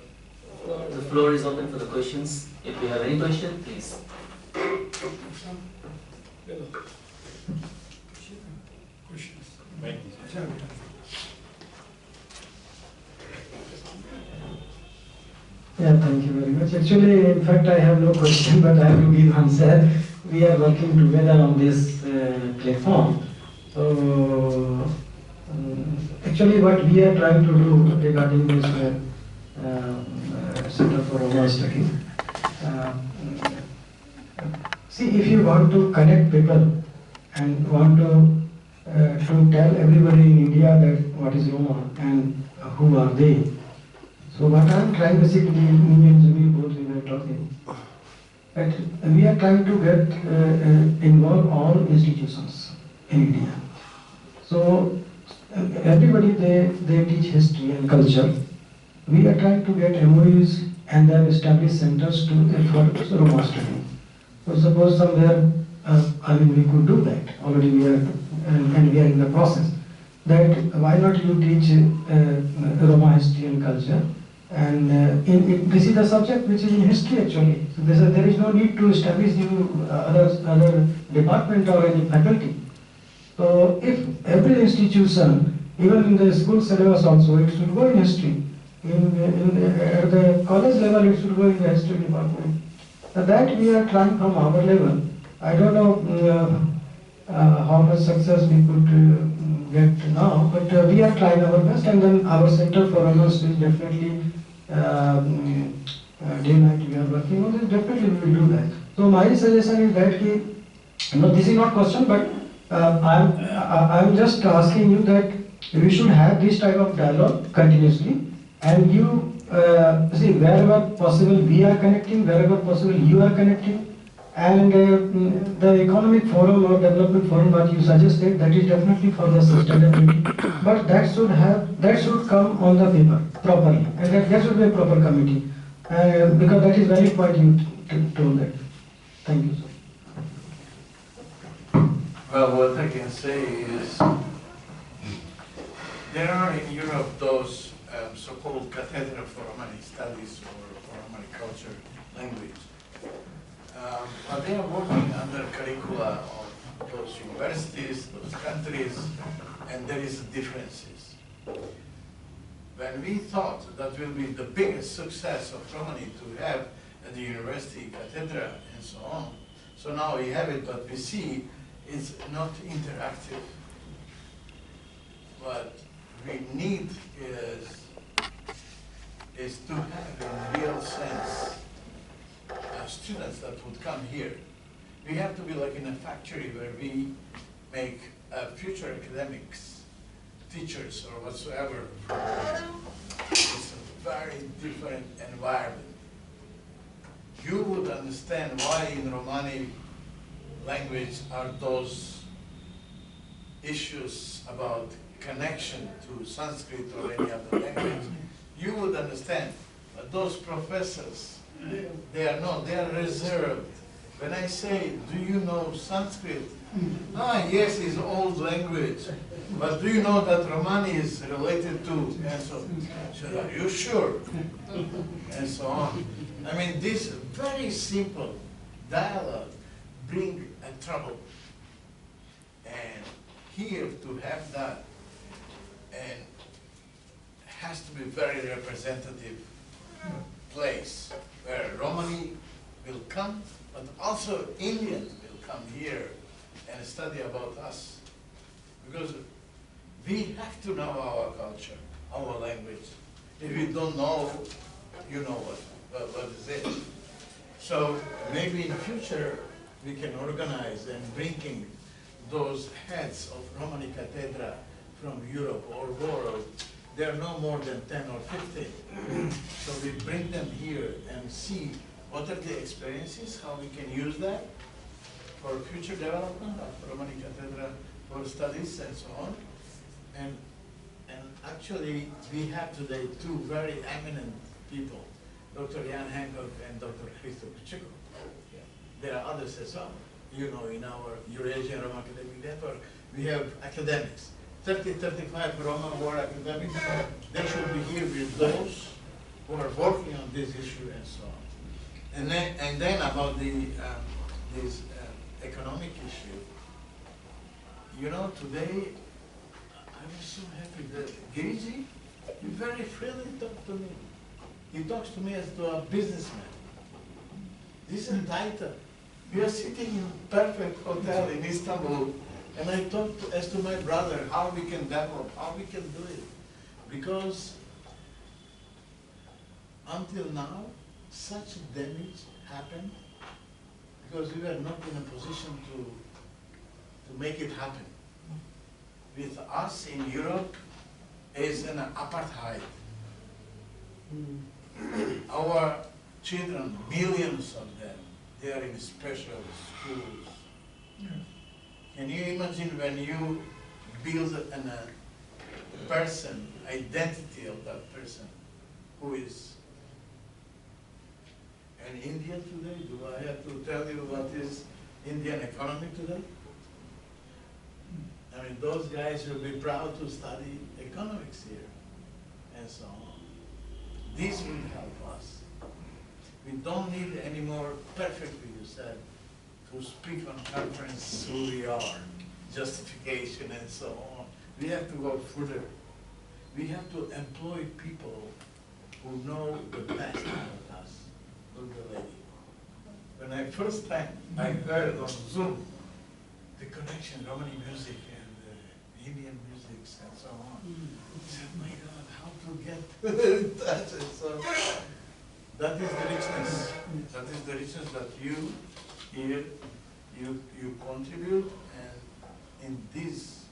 floor is open for the questions. If you have any question, please. Yeah, thank you very much. Actually, in fact, I have no question, but I will give answer. We are working together on this platform. So, actually, what we are trying to do regarding this Center for Roma Studies, see, if you want to connect people and want to tell everybody in India that what is Roma and who are they. So what I'm trying basically, me and Jimmy both we were talking, that we are trying to get involve all institutions in India. So everybody they teach history and culture. We are trying to get MOUs and then establish centers for Roma study. So suppose somewhere, I mean we could do that. Already we are and we are in the process. That why not you teach Roma history and culture, and this is the subject which is in history actually. So there is no need to establish new other department or any faculty. So if every institution, even in the school syllabus also, it should go in history. At the college level, it should go in the history department. So that we are trying from our level. I don't know how much success we could get now, but we are trying our best, and then our Center for Honors will definitely day and night we are working on this. Definitely we will do that. So my suggestion is that this is not question, but I'm just asking you that we should have this type of dialogue continuously, and you see wherever possible we are connecting, wherever possible you are connecting. And the economic forum or development forum what you suggested, that is definitely for the sustainability, but that should come on the paper properly, and that should be a proper committee, because that is very point you told that. Thank you, sir. Well, what I can say is, there are in Europe those so-called Cathedra for Romani Studies or for Romani Culture, Language. But they are working under curricula of those universities, those countries, and there is differences. When we thought that will be the biggest success of Romani to have at the university cathedra and so on, so now we have it, but we see it's not interactive. What we need is to have in real sense students that would come here. We have to be like in a factory where we make future academics, teachers or whatsoever. It's a very different environment. You would understand why in Romani language are those issues about connection to Sanskrit or any other language. You would understand, but those professors, they are reserved. When I say, do you know Sanskrit? Yes, it's old language. But do you know that Romani is related to? And so, are you sure? And so on. I mean, this very simple dialogue bring a trouble. And here to have that, and has to be very representative place where Romani will come, but also Indians will come here and study about us. Because we have to know our culture, our language. If you don't know, you know what is it. So maybe in future we can organize and bringing those heads of Romani Cathedra from Europe or world. They are no more than 10 or 15. So we bring them here and see what are the experiences, how we can use that for future development of Romani Cathedra for studies and so on. And actually, we have today two very eminent people, Dr. Jan Hancock and Dr. Hristo Kuchiko. There are others as well. You know, in our Eurasian Roma Academic Network, we have academics. 30, 35 Roma who are academics. They should be here with those who are working on this issue and so on. And then about this economic issue. You know, today I was so happy that Giriji, he very freely talked to me. He talks to me as to a businessman. This is title. We are sitting in a perfect hotel in Istanbul, and I talked as to my brother how we can develop, how we can do it. Because until now, such damage happened because we were not in a position to make it happen. With us in Europe is an apartheid. Our children, millions of them, they are in special schools. Can you imagine when you build a person, identity of that person, who is in India today? Do I have to tell you what is Indian economy today? I mean, those guys will be proud to study economics here, and so on. This will help us. We don't need any more perfectly, you said, to speak on conference who we are, justification and so on. We have to go further. We have to employ people who know the best about us. Look the lady. When I first time I heard on Zoom the connection, Romani music and Indian music and so on, I said, my God, how to get in touch and so on. That is the richness. That is the richness that you here, you contribute, and in this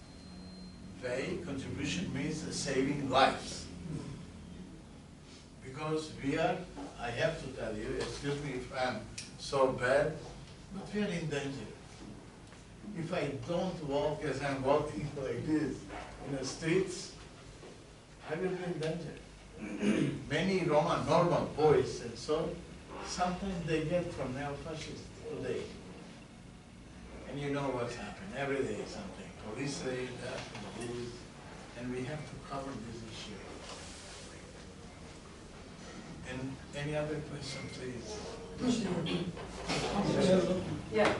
way, contribution means saving lives. Because we are, I have to tell you, excuse me if I'm so bad, but we are in danger. If I don't walk as I'm walking like this in the streets, I will be in danger. Many Roma normal boys and so, sometimes they get from neo-fascists today. And you know what's happened, every day something. Police say that and this, and we have to cover this issue. And any other question, please? Yeah.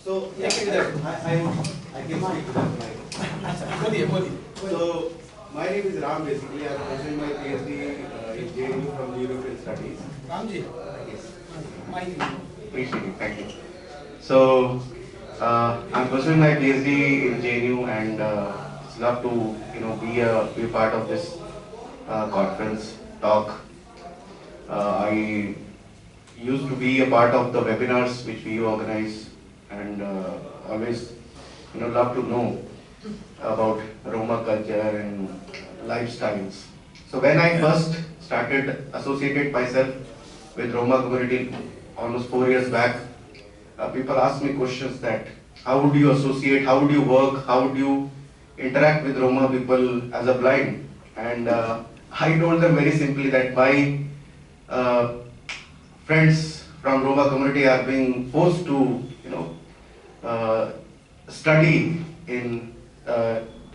So, yeah, I can speak to that. So, my name is Ram basically. I am pursuing my PhD in JNU from the European Studies. Ramji, Yes. Appreciate it, thank you. So, I'm pursuing my PhD in JNU and it's love to be part of this conference talk. I used to be a part of the webinars which we organize, and always love to know about Roma culture and lifestyles. So when I first started associated myself with Roma community almost 4 years back, people asked me questions that how would you associate, how would you work, how would you interact with Roma people as a blind? And I told them very simply that my friends from Roma community are being forced to study in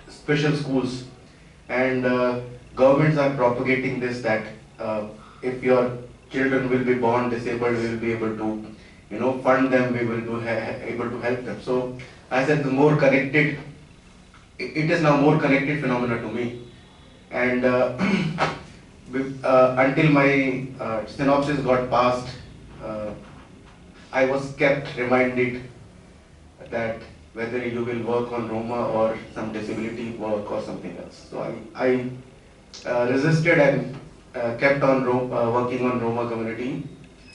special schools, and governments are propagating this that if your children will be born disabled, we will be able to fund them, we will be able to help them. So I said the more connected, it is now more connected phenomena to me. And until my synopsis got passed, I was kept reminded that whether you will work on Roma or some disability work or something else. So I resisted and kept on working on Roma community.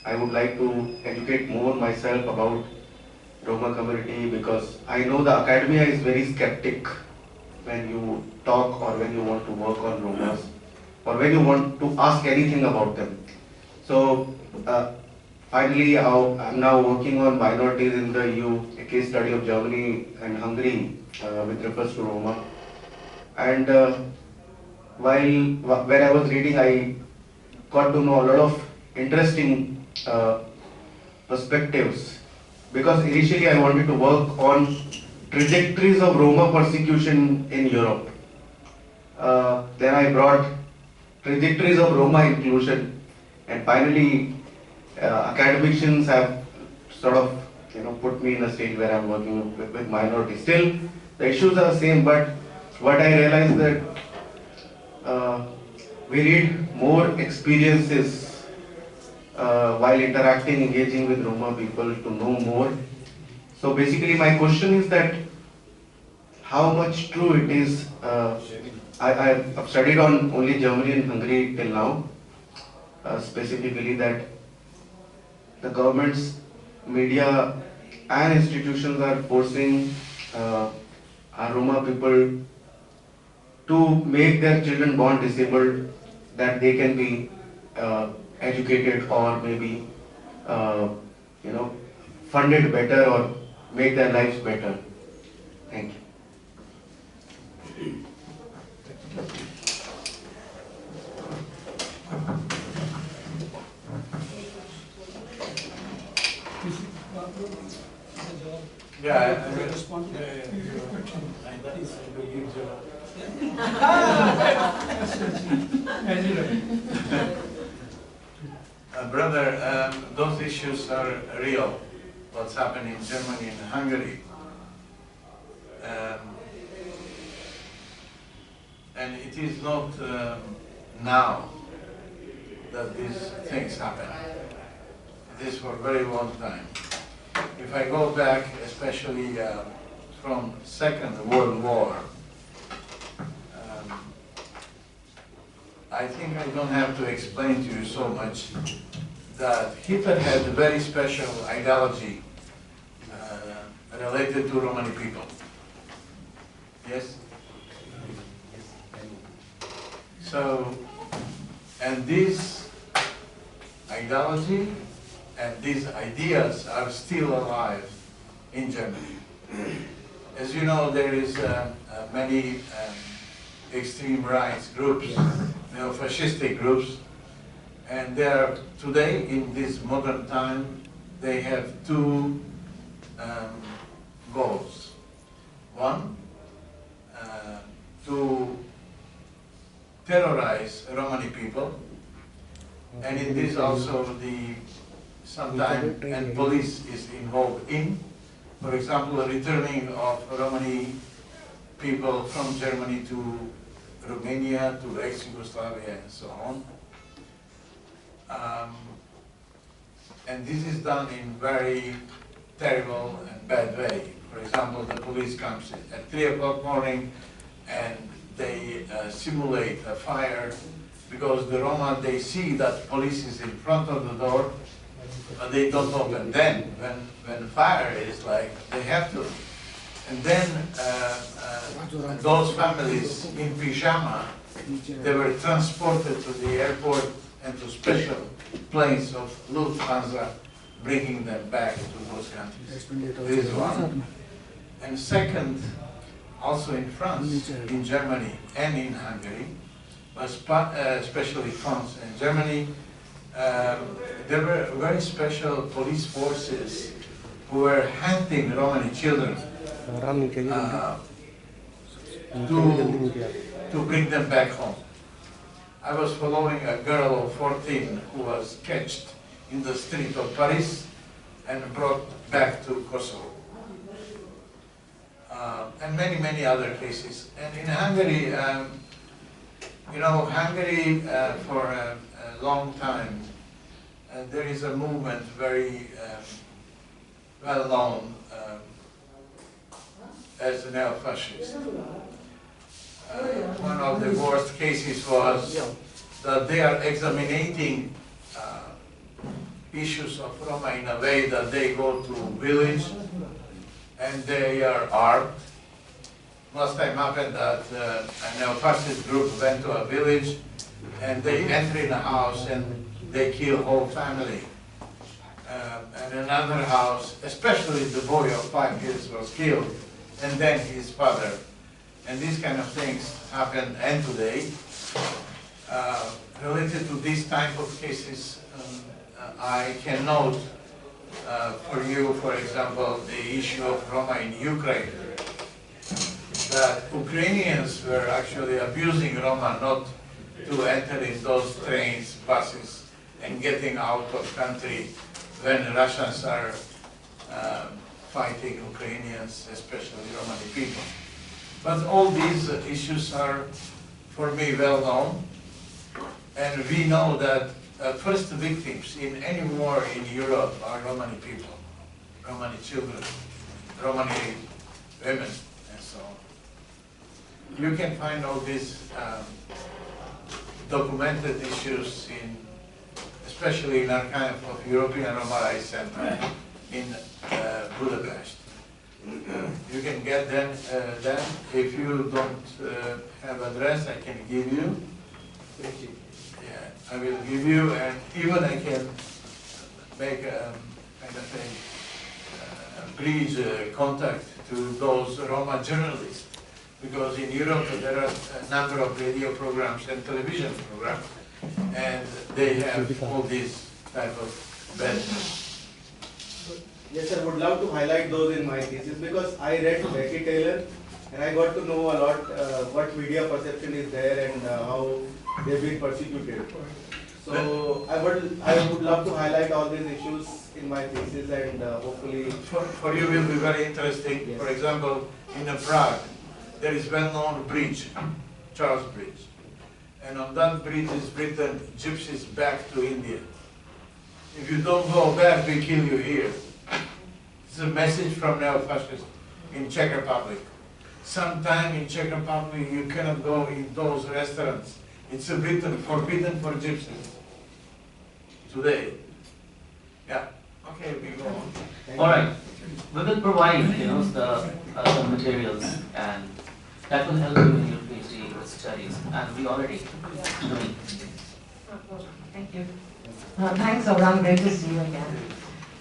I would like to educate more myself about Roma community because I know the academia is very skeptic when you talk or when you want to work on Romas or when you want to ask anything about them. So finally, I'm now working on minorities in the EU, a case study of Germany and Hungary with refers to Roma. And when I was reading, I got to know a lot of interesting perspectives, because initially I wanted to work on trajectories of Roma persecution in Europe. Then I brought trajectories of Roma inclusion, and finally academicians have sort of put me in a stage where I'm working with minorities. Still the issues are the same, but what I realized that we need more experiences while interacting, engaging with Roma people to know more. So basically my question is that how much true it is. I've studied on only Germany and Hungary till now, specifically that the governments, media and institutions are forcing our Roma people to make their children born disabled, that they can be educated or maybe funded better or make their lives better. Thank you. Yeah, I will respond to that. Brother, those issues are real. What's happening in Germany and Hungary. And it is not now that these things happen. It is for a very long time. If I go back, especially from Second World War, I think I don't have to explain to you so much that Hitler had a very special ideology related to Romani people. Yes? So, and this ideology and these ideas are still alive in Germany. As you know, there is many extreme rights groups, neo-fascistic groups, and they are today, in this modern time, they have two goals. One, to terrorize Romani people, and in this also sometimes and police is involved in, for example, returning of Romani people from Germany to Romania, to ex-Yugoslavia, and so on. And this is done in very terrible and bad way. For example, the police comes at 3 o'clock morning and they simulate a fire because the Roma, they see that police is in front of the door, but they don't open. Then, when fire is like, they have to. And then those families in pyjama, they were transported to the airport and to special planes of Lufthansa, bringing them back to those countries. This is one. And second, also in France, in Germany, and in Hungary, but especially France and Germany, there were very special police forces who were hunting Romani children to bring them back home. I was following a girl of 14 who was catched in the street of Paris and brought back to Kosovo. And many, many other cases. And in Hungary, Hungary for a long time, there is a movement very well known as a neo-fascist. One of the worst cases was that they are examining issues of Roma in a way that they go to village and they are armed. Last time happened that a neo-fascist group went to a village and they enter in a house and they kill whole family. And another house, especially the boy of 5 years was killed, and then his father. And these kind of things happen and today. Related to these type of cases, I can note for you, for example, the issue of Roma in Ukraine. That Ukrainians were actually abusing Roma not to enter in those trains, buses, and getting out of country when Russians are fighting Ukrainians, especially Romani people. But all these issues are, for me, well known. And we know that first victims in any war in Europe are Romani people, Romani children, Romani women, and so on. You can find all these documented issues especially in Archive of European Roma Rights Center in Budapest. You can get them. If you don't have address, I can give you. Yeah, I will give you, and even I can make a kind of a bridge contact to those Roma journalists, because in Europe there are a number of radio programs and television programs, and they have all these type of benefits. Yes, I would love to highlight those in my thesis, because I read Becky Taylor and I got to know a lot what media perception is there and how they've been persecuted. So I would love to highlight all these issues in my thesis, and hopefully for you will be very interesting. Yes. For example, in Prague, there is well-known bridge, Charles Bridge, and on that bridge is written "Gypsies back to India." If you don't go back, we kill you here. It's a message from neo-fascists in Czech Republic. Sometime in Czech Republic you cannot go in those restaurants. It's written forbidden for gypsies today. Yeah. Okay, we go on. All right. We will provide, the other materials, and that will help you in your PhD studies, and we already doing. Thank you. Thanks, Orhan. Great to see you again.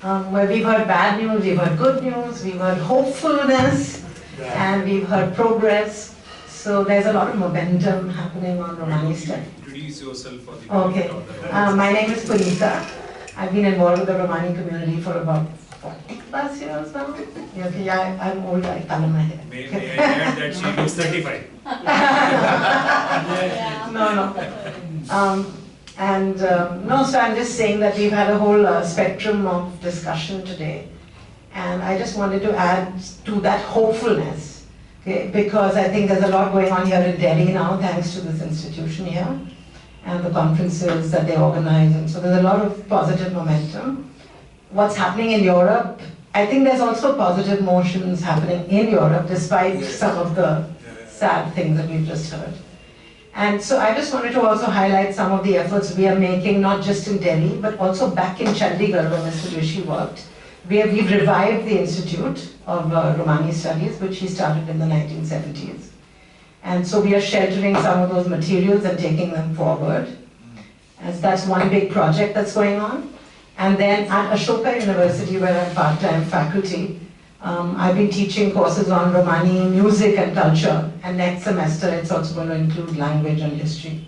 Well, we've heard bad news, we've heard good news, we've heard hopefulness, and we've heard progress. So there's a lot of momentum happening on Romani study. Introduce yourself for the Okay. My name is Punita. I've been involved with the Romani community for about 40 plus years now. Okay, I'm old, I color my hair. May I add that she looks 35. No. So I'm just saying that we've had a whole spectrum of discussion today. And I just wanted to add to that hopefulness, okay, because I think there's a lot going on here in Delhi now, thanks to this institution here, and the conferences that they organize. And so there's a lot of positive momentum. What's happening in Europe, I think there's also positive motions happening in Europe, despite some of the sad things that we've just heard. And so I just wanted to also highlight some of the efforts we are making, not just in Delhi, but also back in Chandigarh, where Mr. Rishi worked. We've revived the Institute of Romani Studies, which he started in the 1970s. And so we are sheltering some of those materials and taking them forward. And that's one big project that's going on. And then at Ashoka University, where I'm part-time faculty, I've been teaching courses on Romani music and culture, and next semester it's also going to include language and history.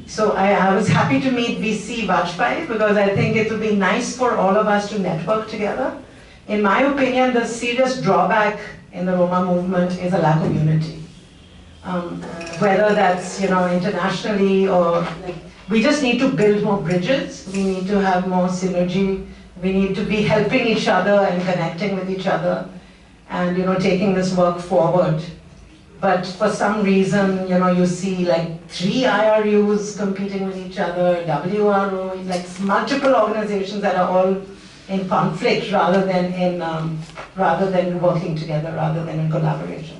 So I was happy to meet VC Vajpayee, because I think it will be nice for all of us to network together. In my opinion, the serious drawback in the Roma movement is a lack of unity. Whether that's internationally or we just need to build more bridges, we need to have more synergy. We need to be helping each other and connecting with each other and, taking this work forward. But for some reason, you see like 3 IRUs competing with each other, WRO, like multiple organizations that are all in conflict rather than working together, rather than in collaboration.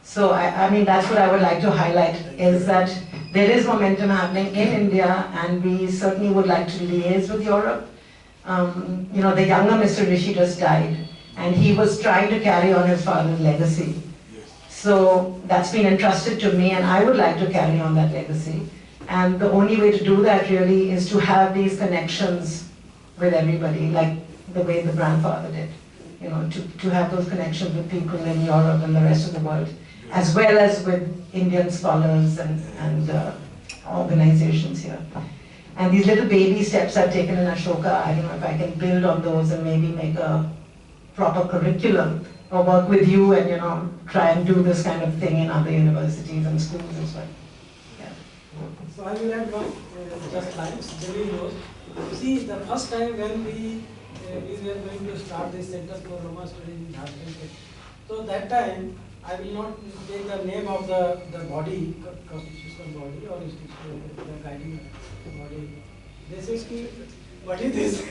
So I mean, that's what I would like to highlight, is that there is momentum happening in India, and we certainly would like to liaise with Europe. The younger Mr. Rishi just died, and he was trying to carry on his father's legacy. So that's been entrusted to me, and I would like to carry on that legacy. And the only way to do that really is to have these connections with everybody, like the way the grandfather did. To have those connections with people in Europe and the rest of the world, as well as with Indian scholars and organizations here. And these little baby steps I've taken in Ashoka, I don't know if I can build on those and maybe make a proper curriculum, or work with you and try and do this kind of thing in other universities and schools as well. Yeah. So I will add one, just lines, Delhi knows. You see, the first time when we were going to start this Center for Roma Studies in Jharkhand, so that time, I will not take the name of the body, constitutional body or the guiding body. They said, what is this?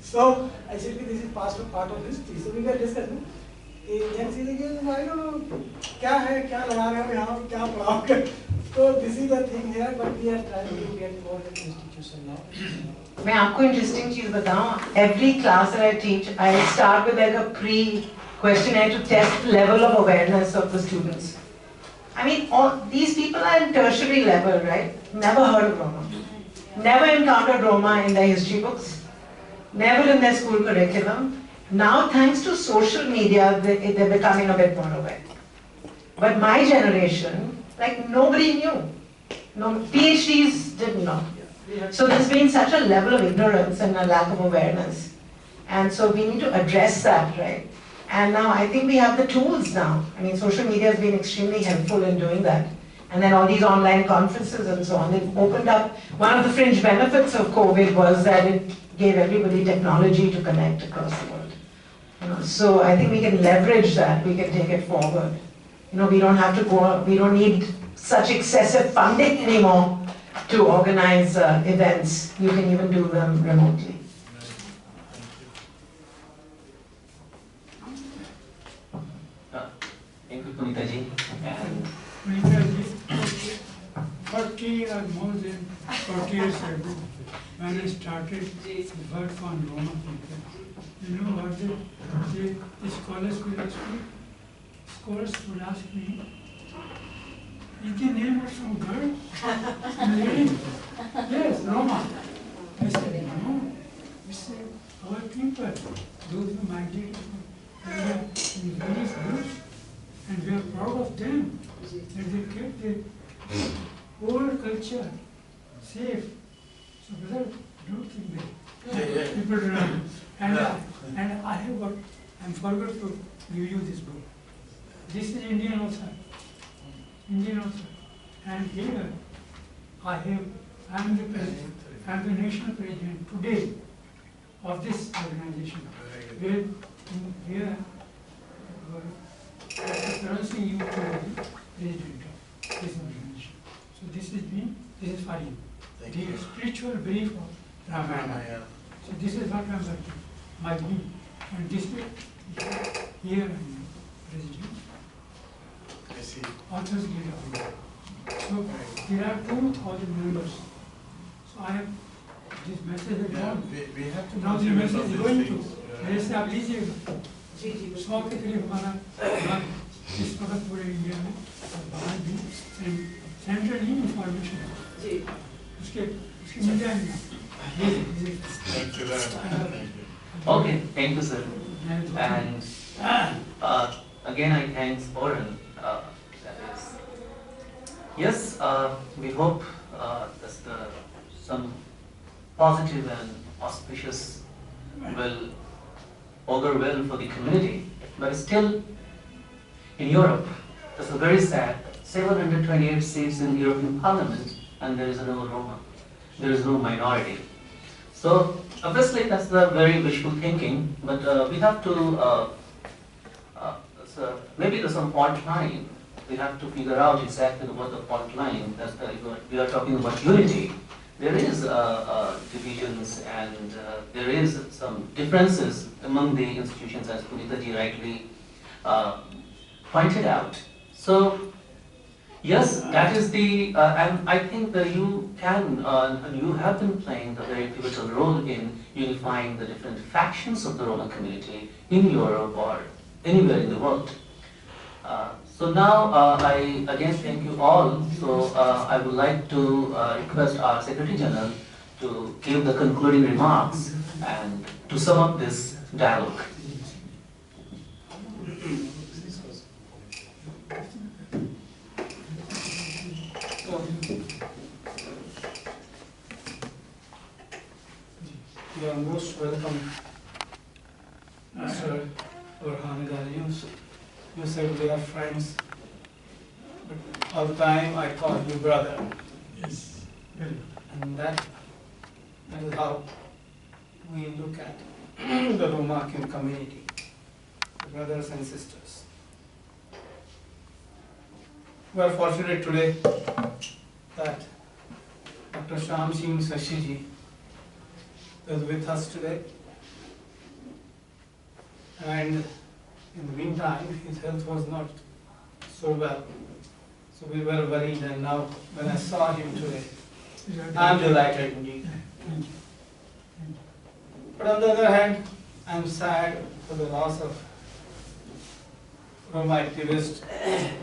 So actually this is part of history. So we were discussing. Then she said, I don't know, क्या है, क्या लगा रहे हैं यहाँ, क्या पढ़ाओगे? So this is the thing here, but we are trying to get more institution now. मैं आपको interesting चीज बताऊँ. Every class that I teach, I start with like a questionnaire to test the level of awareness of the students. I mean, all these people are in tertiary level, right? Never heard of Roma. Never encountered Roma in their history books. Never in their school curriculum. Now, thanks to social media, they're becoming a bit more aware. But my generation, like nobody knew. No, PhDs didn't know. So there's been such a level of ignorance and a lack of awareness. And so we need to address that, right? And now I think we have the tools now. I mean, social media has been extremely helpful in doing that. And then all these online conferences and so on, they've opened up. One of the fringe benefits of COVID was that it gave everybody technology to connect across the world. You know, so I think we can leverage that, we can take it forward. You know, we don't have to go, we don't need such excessive funding anymore to organize events. You can even do them remotely. Thank you, Punita ji. And Punita ji, 40 or more than 40 years ago, when I started the work on Roma people, you know what the scholars will ask me? Scholars would ask me, is the name of some girl? Lady? Yes, Roma. I said, no. I said, our people, those who migrated from India in various groups, and we are proud of them, that they kept the old culture safe. So brother, don't think that. People do not. And I have got, I'm forgot to give you this book. This is Indian author. Indian author. And here I am the president, I am the national president today of this organization. Where Pravasi you are the president of this organization. So this is for you. The spiritual brief of Ramayana. So this is what I am working, my brief. And this is here I am president. I see. Authors Guild. So there are 2,000 members. So I have this message is gone. We have to Now the message is going to. मेरे से आप लीजिएगा। जी जी 100 के करीब हमारा इस वक्त पूरे इंडिया में बाहर भी सेंट्रल इंफॉर्मेशन जी उसके मीडिया में Thank you very much. okay, thank you, sir. And again, I thank Orhan. Yes, we hope that some positive and auspicious will augur well for the community. But still, in Europe, that's very sad. 728 seats in European Parliament, and there is no Roma. There is no minority. So obviously, that's the very wishful thinking. But we have to maybe there's some fault line. We have to figure out exactly what the fault line. That's we are talking about unity. There is divisions and there is some differences among the institutions, as Punita ji rightly pointed out. So yes, that is the and I think that you can and you have been playing a very pivotal role in unifying the different factions of the Roma community in Europe or anywhere in the world. So now I again thank you all. So I would like to request our Secretary General to give the concluding remarks and to sum up this dialogue. You are most welcome, Mr. Orhan Galjus. You said we are friends, but all the time I call you brother. Yes. And that is how we look at the Roma community, the brothers and sisters. We are fortunate today that Dr. Shyam Singh Shashi ji is with us today. And in the meantime, his health was not so well. So we were worried, and now when I saw him today, I'm delighted indeed. But on the other hand, I'm sad for the loss of Roma activist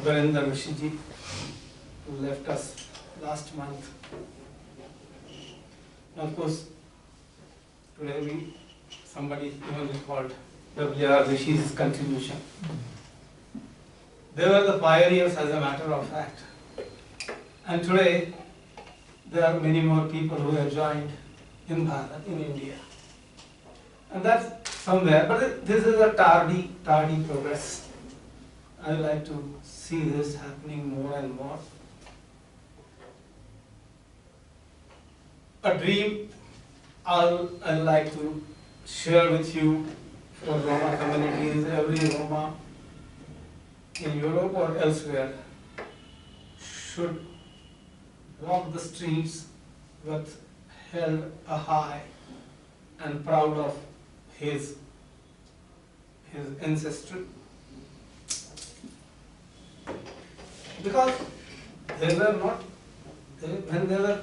Antar-Rashtriya, who left us last month. Of course, today somebody even called W.R. Rishi's contribution. They were the pioneers, as a matter of fact. And today, there are many more people who have joined in Bharat, in India. And that's somewhere, but this is a tardy progress. I would like to see this happening more and more. A dream I'd like to share with you for Roma communities, every Roma in Europe or elsewhere should walk the streets with held a high and proud of his ancestry. Because they were not, when they were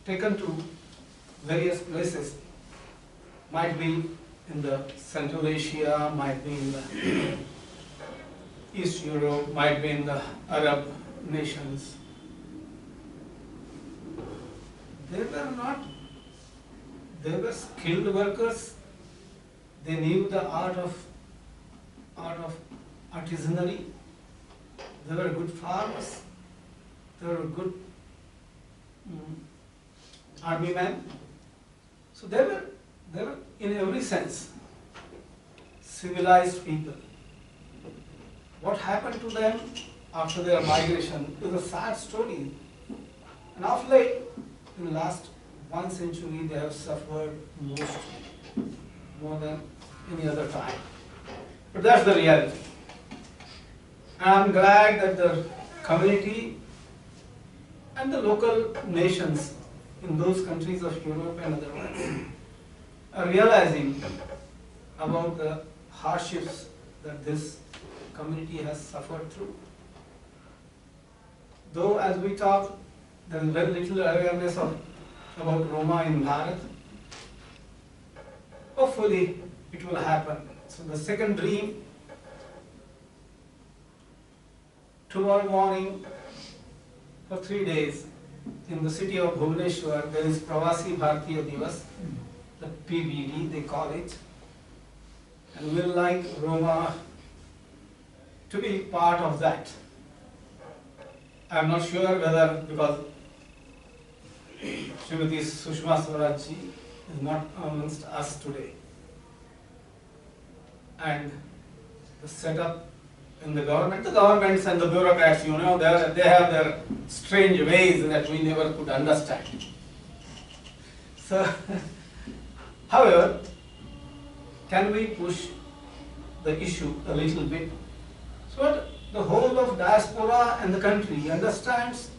taken to various places, might be in the Central Asia, might be in the East Europe, might be in the Arab nations. They were skilled workers. They knew the art of artisanry. They were good farmers. They were good army men. So they were in every sense civilized people. What happened to them after their migration is a sad story. And of late, in the last 1 century, they have suffered more than any other time. But that's the reality. And I'm glad that the community and the local nations in those countries of Europe and otherwise are realizing about the hardships that this community has suffered through. Though as we talk, there is very little awareness about Roma in Bharat. Hopefully it will happen. So the second dream, tomorrow morning for 3 days in the city of Bhubaneswar, there is Pravasi Bharatiya Divas, the PBD they call it. And we would like Roma to be part of that. I am not sure whether, because Srimati Sushma Swaraj is not amongst us today. And the setup in the governments and the bureaucrats, they have their strange ways that we never could understand. So, however, can we push the issue a little bit so that the whole of diaspora and the country understands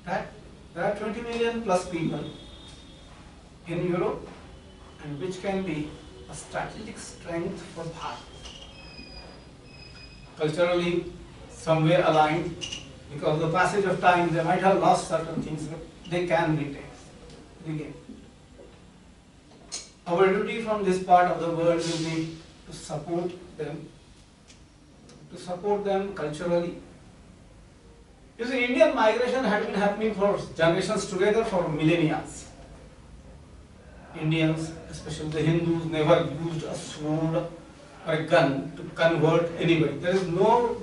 that there are 20 million plus people in Europe, and which can be a strategic strength for Bharat. Culturally, somewhere aligned, because the passage of time, they might have lost certain things, but they can regain. Our duty from this part of the world will be to support them culturally. You see, Indian migration had been happening for generations together for millennia. Indians, especially the Hindus, never used a sword or a gun to convert anybody. There is no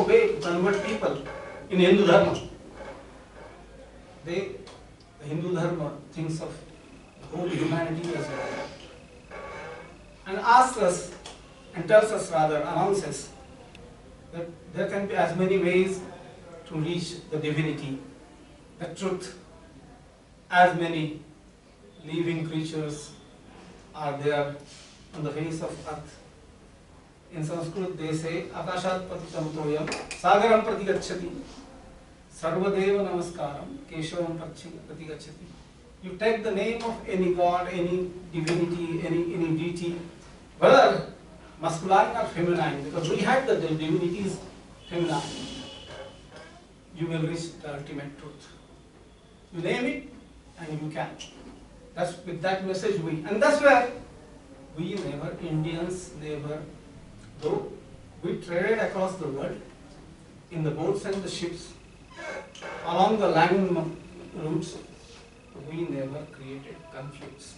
way to convert people in Hindu Dharma. The Hindu Dharma thinks of the whole humanity as well. And asks us, and tells us rather, announces, that there can be as many ways to reach the divinity, the truth. As many living creatures are there on the face of earth. In Sanskrit they say, Akashat patitam toyam, sagaram pratigacchati, sarvadeva namaskaram, keshavam pratigacchati. You take the name of any god, any divinity, any deity, whether masculine or feminine, because we had the divinities feminine, you will reach the ultimate truth. You name it and you can. That's with that message and that's where we never, Indians never though we traded across the world in the boats and the ships, along the land routes, we never created conflicts.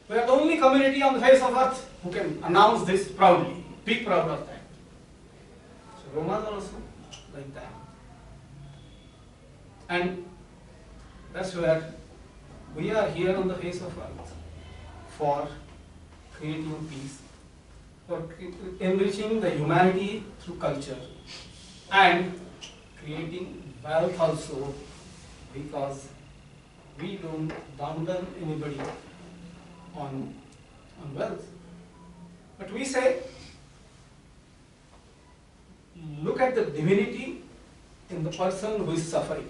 We are the only community on the face of earth who can announce this proudly, be proud of that. So Romas are also like that. And that's where we are here on the face of earth for creating peace, for enriching the humanity through culture, and creating wealth also, because we don't down anybody on wealth. But we say, look at the divinity in the person who is suffering.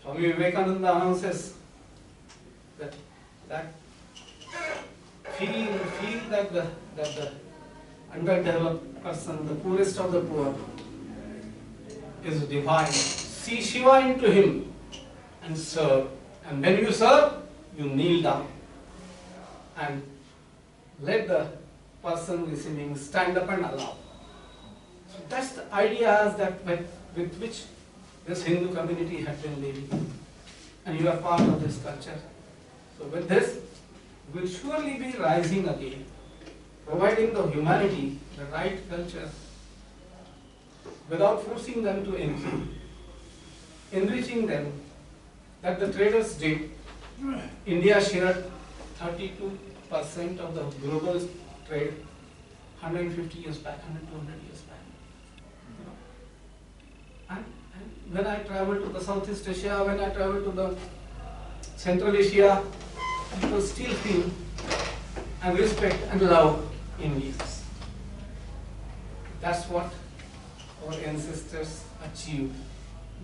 Swami Vivekananda announces that feel that the underdeveloped person, the poorest of the poor, is divine. See Shiva into him and serve. And when you serve, you kneel down and let the person receiving stand up and allow. So that's the ideas that with which this Hindu community had been living, and you are part of this culture. So with this, we'll surely be rising again, providing the humanity the right culture without forcing them to anything, enriching them, that the traders did. India shared 32% of the global trade 150 years back, 200 years back. And when I travel to the Southeast Asia, when I travel to the Central Asia, people still feel and respect and love Indians. That's what our ancestors achieved.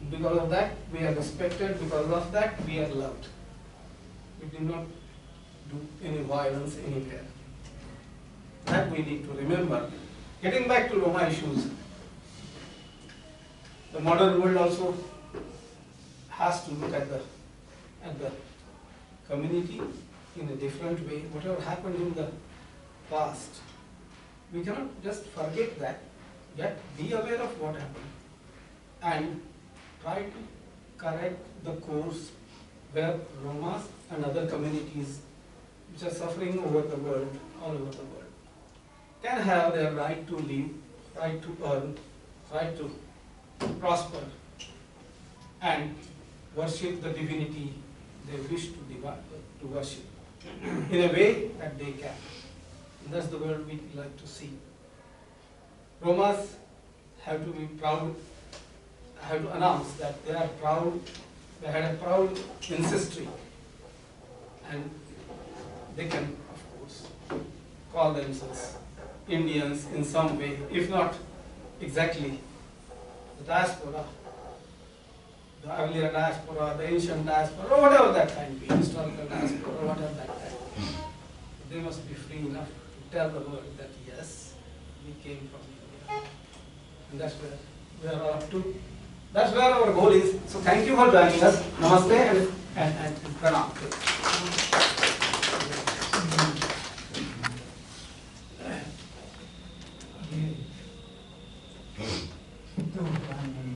Because of that, we are respected. Because of that, we are loved. We did not do any violence anywhere. That we need to remember. Getting back to Roma issues, the modern world also has to look at the community in a different way. Whatever happened in the past, we cannot just forget that, yet be aware of what happened and try to correct the course where Romas and other communities which are suffering over the world, all over the world, can have their right to live, right to earn, right to prosper, and worship the divinity they wish to worship in a way that they can. And that's the world we like to see. Romas have to be proud, have to announce that they are proud, they had a proud ancestry, and they can, of course, call themselves Indians in some way, if not exactly the diaspora, the earlier diaspora, the ancient diaspora, or whatever that might be, historical diaspora, or whatever that might be. They must be free enough to tell the world that yes, we came from India. And that's where we are all up to. That's where our goal is. So thank you for joining us. Namaste and pranam.